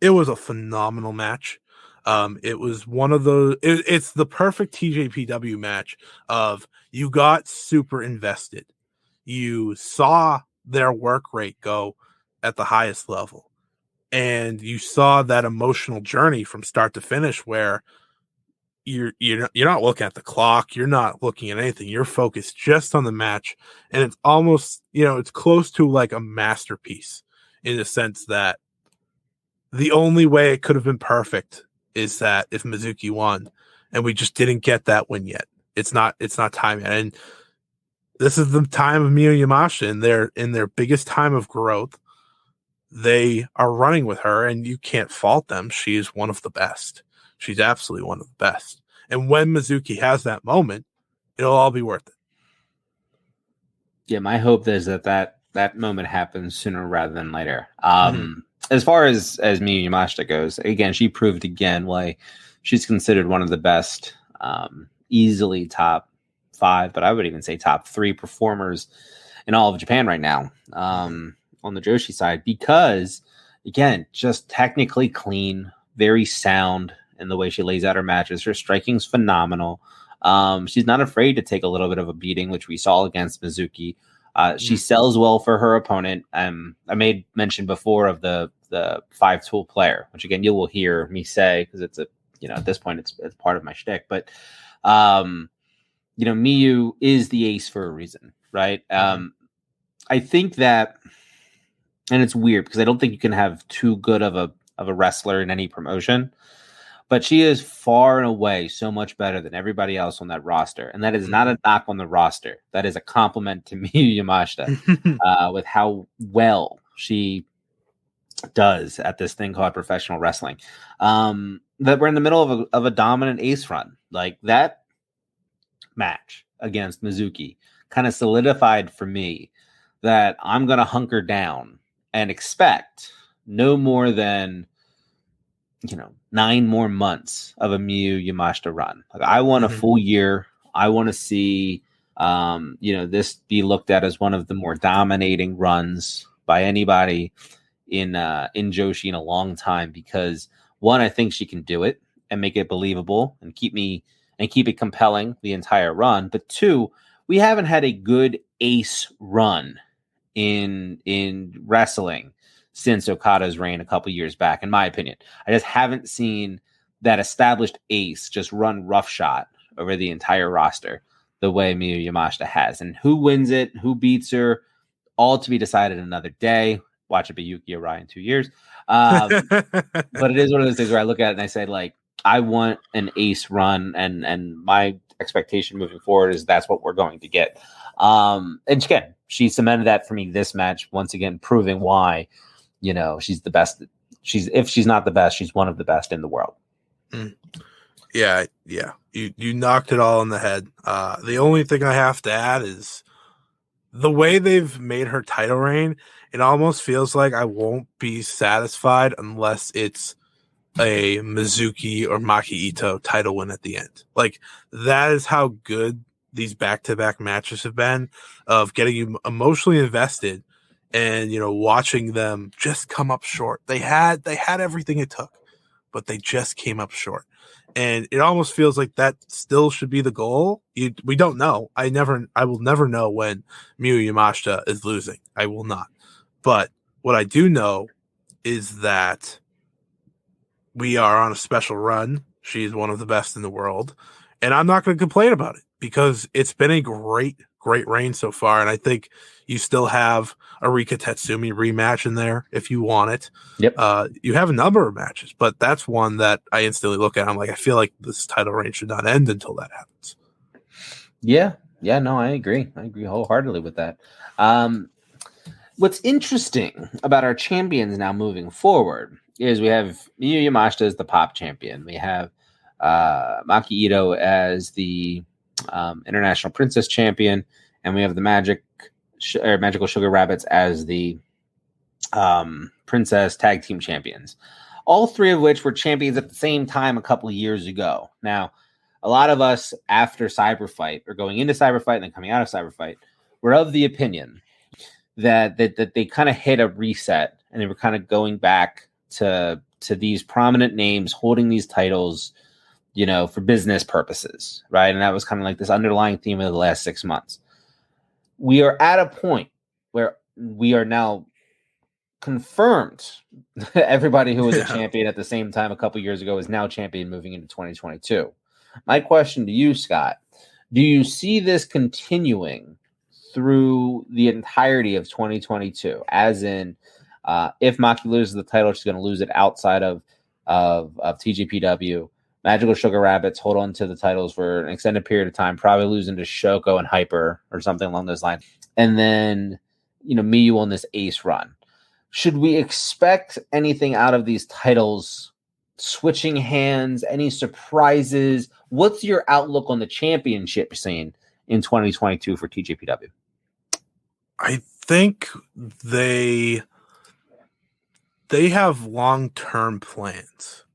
a phenomenal match. It was one of those. It's the perfect TJPW match of you got super invested. You saw their work rate go at the highest level. And you saw that emotional journey from start to finish where you're not looking at the clock, you're not looking at anything, you're focused just on the match. And it's almost, it's close to like a masterpiece in the sense that the only way it could have been perfect is that if Mizuki won, and we just didn't get that win yet. It's not time yet. And this is the time of Miyu Yamashita in their biggest time of growth. They are running with her, and you can't fault them. She is one of the best. She's absolutely one of the best. And when Mizuki has that moment, it'll all be worth it. Yeah, my hope is that moment happens sooner rather than later. As far as Miyu Yamashita goes, again, she proved again why she's considered one of the best, easily top 5, but I would even say top 3 performers in all of Japan right now. On the Joshi side, because again, just technically clean, very sound in the way she lays out her matches. Her striking's phenomenal. She's not afraid to take a little bit of a beating, which we saw against Mizuki. She sells well for her opponent. I made mention before of the 5-tool player, which again you will hear me say because it's at this point it's part of my shtick. But Miyu is the ace for a reason, right? I think that. And it's weird because I don't think you can have too good of a wrestler in any promotion, but she is far and away so much better than everybody else on that roster. And that is not a knock on the roster. That is a compliment to Miyu Yamashita with how well she does at this thing called professional wrestling. That we're in the middle of a dominant ace run. Like that match against Mizuki kind of solidified for me that I'm going to hunker down and expect no more than 9 more months of a Miyu Yamashita run. Like I want a full year. I want to see this be looked at as one of the more dominating runs by anybody in Joshi in a long time, because one, I think she can do it and make it believable and keep it compelling the entire run. But 2, we haven't had a good ace run in wrestling since Okada's reign a couple years back, in my opinion. I just haven't seen that established ace just run roughshod over the entire roster the way Miyu Yamashita has. And who wins it, who beats her, all to be decided another day. Watch it be Yuki Arai in 2 years. But it is one of those things where I look at it and I say, like, I want an ace run, and my expectation moving forward is that's what we're going to get. And again, she cemented that for me this match, once again, proving why, she's the best. If she's not the best, she's one of the best in the world. Yeah. You knocked it all on the head. The only thing I have to add is the way they've made her title reign. It almost feels like I won't be satisfied unless it's a Mizuki or Maki Ito title win at the end. Like, that is how good these back-to-back matches have been, of getting you emotionally invested and, watching them just come up short. They had everything it took, but they just came up short. And it almost feels like that still should be the goal. We don't know. I will never know when Miyu Yamashita is losing. I will not. But what I do know is that we are on a special run. She's one of the best in the world. And I'm not going to complain about it because it's been a great reign so far. And I think you still have a Rika Tatsumi rematch in there if you want it. Yep. You have a number of matches, but that's one that I instantly look at. I'm like, I feel like this title reign should not end until that happens. Yeah. Yeah, no, I agree. I agree wholeheartedly with that. What's interesting about our champions now moving forward is we have Miyu Yamashita as the pop champion. We have Maki Ito as the International Princess champion, and we have the Magical Sugar Rabbits as the Princess Tag Team champions. All 3 of which were champions at the same time a couple of years ago. Now, a lot of us after Cyberfight, or going into Cyberfight and then coming out of Cyberfight, were of the opinion that they kind of hit a reset and they were kind of going back to these prominent names holding these titles, for business purposes, right? And that was kind of like this underlying theme of the last 6 months. We are at a point where we are now confirmed. Everybody who was a champion at the same time a couple years ago is now champion moving into 2022. My question to you, Scott, do you see this continuing through the entirety of 2022? As in, if Maki loses the title, she's going to lose it outside of TJPW. Magical Sugar Rabbits hold on to the titles for an extended period of time, probably losing to Shoko and Hyper or something along those lines. And then, Miyu on this ace run. Should we expect anything out of these titles switching hands? Any surprises? What's your outlook on the championship scene in 2022 for TJPW? I think they have long-term plans.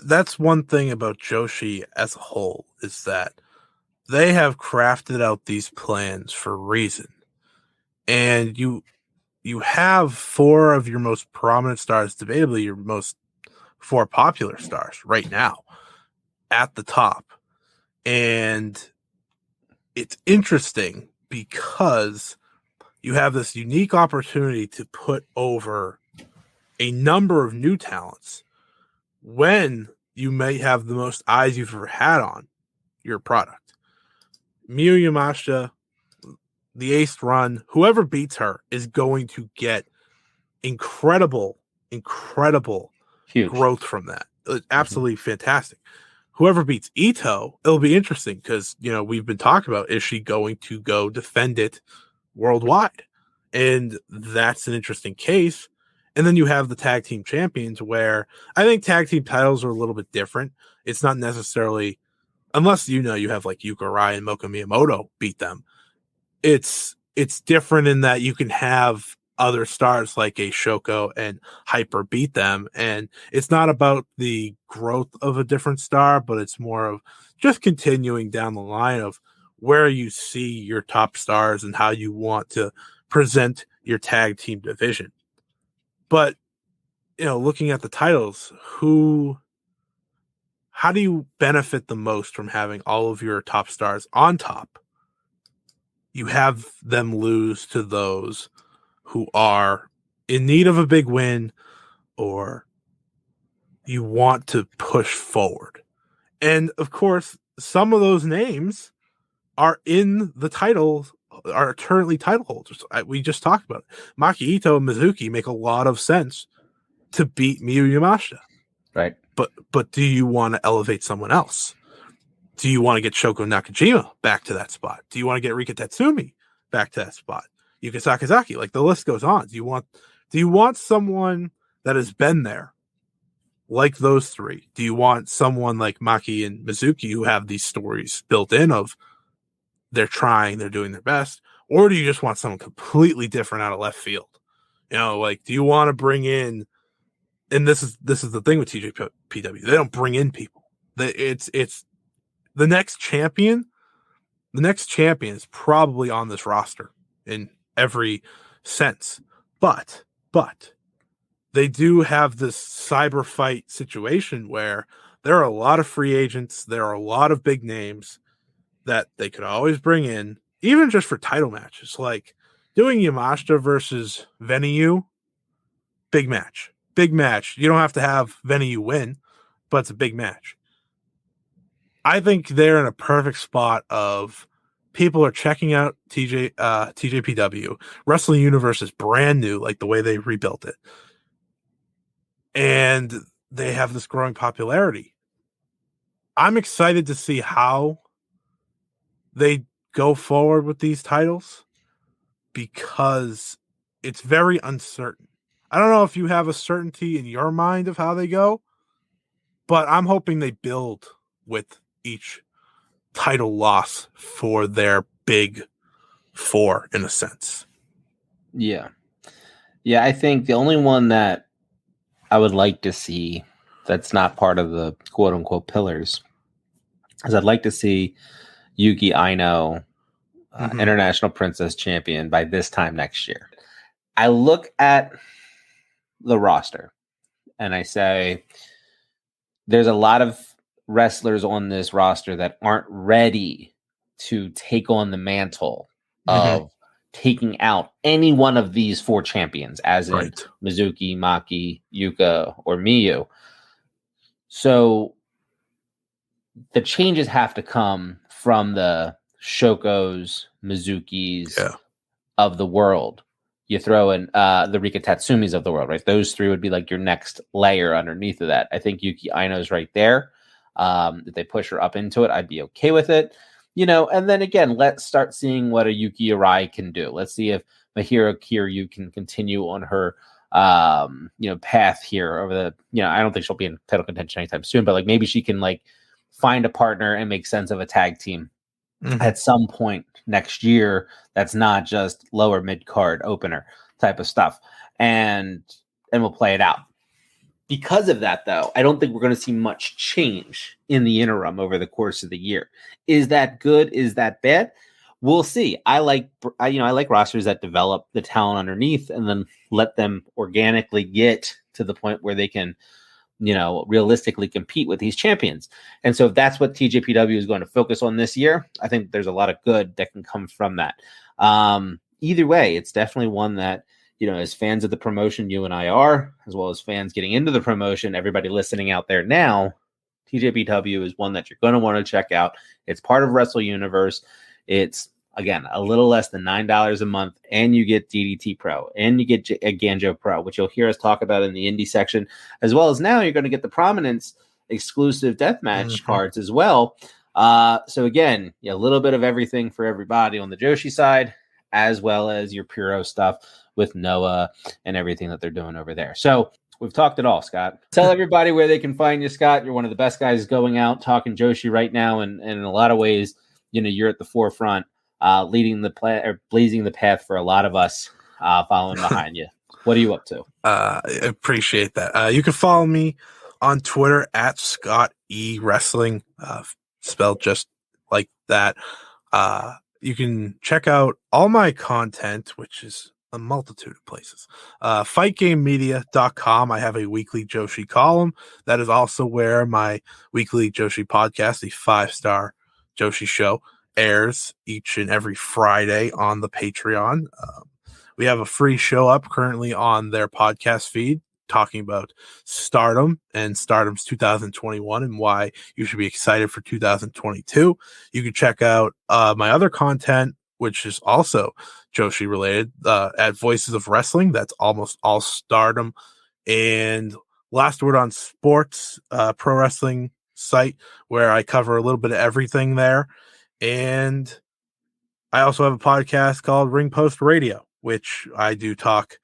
That's one thing about Joshi as a whole, is that they have crafted out these plans for a reason. And you have four of your most prominent stars, debatably your most four popular stars right now at the top. And it's interesting because you have this unique opportunity to put over a number of new talents when you may have the most eyes you've ever had on your product. Miyu Yamashita, the ace run, whoever beats her is going to get incredible Huge growth from that. Absolutely fantastic. Whoever beats Ito, it'll be interesting because, we've been talking about, is she going to go defend it worldwide? And that's an interesting case. And then you have the tag team champions, where I think tag team titles are a little bit different. It's not necessarily, unless you have like Yuka Rai and Moka Miyamoto beat them. It's different in that you can have other stars like a Shoko and Hyper beat them. And it's not about the growth of a different star, but it's more of just continuing down the line of where you see your top stars and how you want to present your tag team division. But, looking at the titles, how do you benefit the most from having all of your top stars on top? You have them lose to those who are in need of a big win, or you want to push forward. And of course, some of those names are in the titles, are currently title holders. We just talked about it. Maki Ito and Mizuki make a lot of sense to beat Miyu Yamashita. Right. But do you want to elevate someone else? Do you want to get Shoko Nakajima back to that spot? Do you want to get Rika Tatsumi back to that spot? Yuka Sakazaki, like the list goes on. Do you want someone that has been there, like those three? Do you want someone like Maki and Mizuki who have these stories built in of they're trying, they're doing their best? Or do you just want someone completely different out of left field? Do you want to bring in, and this is the thing with TJPW, they don't bring in people. It's the next champion. The next champion is probably on this roster in every sense. But they do have this cyber fight situation where there are a lot of free agents, there are a lot of big names that they could always bring in, even just for title matches. Like doing Yamashita versus Venue, big match. You don't have to have Venue win, but it's a big match. I think they're in a perfect spot of people are checking out TJPW. Wrestling Universe is brand new, like the way they rebuilt it. And they have this growing popularity. I'm excited to see how they go forward with these titles because it's very uncertain. I don't know if you have a certainty in your mind of how they go, but I'm hoping they build with each title loss for their big four, in a sense. Yeah. I think the only one that I would like to see that's not part of the quote unquote pillars is I'd like to see Yuki Aino International Princess Champion by this time next year. I look at the roster and I say there's a lot of wrestlers on this roster that aren't ready to take on the mantle of taking out any one of these 4 champions, as in Right. Mizuki, Maki, Yuka, or Miyu. So the changes have to come from the Shokos, Mizukis of the world. You throw in the Rika Tatsumis of the world, right? Those 3 would be like your next layer underneath of that. I think Yuki Aino's right there. If they push her up into it, I'd be okay with it. And then again, let's start seeing what a Yuki Arai can do. Let's see if Mahiro Kiryu can continue on her path here over the, I don't think she'll be in title contention anytime soon, but like maybe she can like find a partner and make sense of a tag team at some point next year. That's not just lower mid card opener type of stuff, and we'll play it out. Because of that, though, I don't think we're going to see much change in the interim over the course of the year. Is that good? Is that bad? We'll see. I like rosters that develop the talent underneath and then let them organically get to the point where they can, realistically compete with these champions. And so if that's what TJPW is going to focus on this year, I think there's a lot of good that can come from that. Either way, it's definitely one that, as fans of the promotion, you and I are, as well as fans getting into the promotion, everybody listening out there now, TJPW is one that you're going to want to check out. It's part of Wrestle Universe. It's, again, a little less than $9 a month, and you get DDT Pro, and you get a Ganjo Pro, which you'll hear us talk about in the indie section, as well as now you're going to get the Prominence exclusive deathmatch cards as well. So again, a little bit of everything for everybody on the Joshi side, as well as your Puro stuff with Noah and everything that they're doing over there. So we've talked it all, Scott. Tell everybody where they can find you, Scott. You're one of the best guys going out talking Joshi right now, and in a lot of ways, you're at the forefront, leading the or blazing the path for a lot of us following behind you. What are you up to? I appreciate that. You can follow me on Twitter at Scott E Wrestling, spelled just like that. You can check out all my content, which is a multitude of places. Fightgamemedia.com. I have a weekly Joshi column. That is also where my weekly Joshi podcast, the 5 Star Joshi Show, airs each and every Friday on the Patreon. We have a free show up currently on their podcast feed talking about Stardom and Stardom's 2021 and why you should be excited for 2022. You can check out my other content, which is also Joshi related, at Voices of Wrestling. That's almost all Stardom. And Last Word on Sports, pro wrestling site, where I cover a little bit of everything there. And I also have a podcast called Ring Post Radio, which I do talk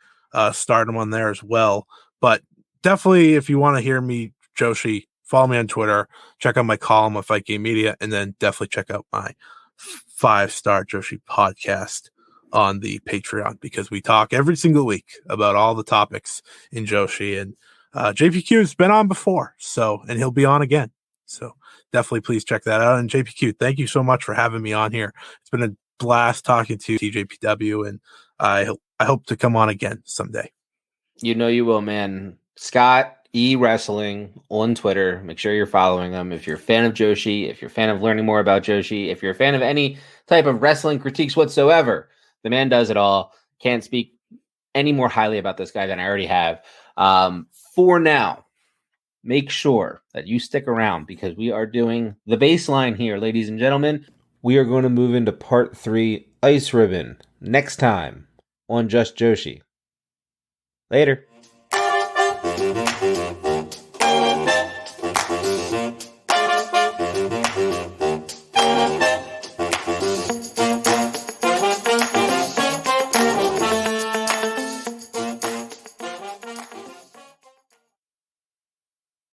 Stardom on there as well. But definitely, if you want to hear me Joshi, follow me on Twitter, check out my column on Fight Game Media, and then definitely check out my 5 Star Joshi podcast on the Patreon, because we talk every single week about all the topics in Joshi. And JPQ has been on before, and he'll be on again. So definitely please check that out. And JPQ, thank you so much for having me on here. It's been a blast talking to TJPW, and I hope to come on again someday. You will, man. Scott E Wrestling on Twitter. Make sure you're following him. If you're a fan of Joshi, if you're a fan of learning more about Joshi, if you're a fan of any type of wrestling critiques whatsoever, the man does it all. Can't speak any more highly about this guy than I already have. For now, make sure that you stick around, because we are doing the baseline here, ladies and gentlemen. We are going to move into part 3, Ice Ribbon, next time on Just Joshi. Later.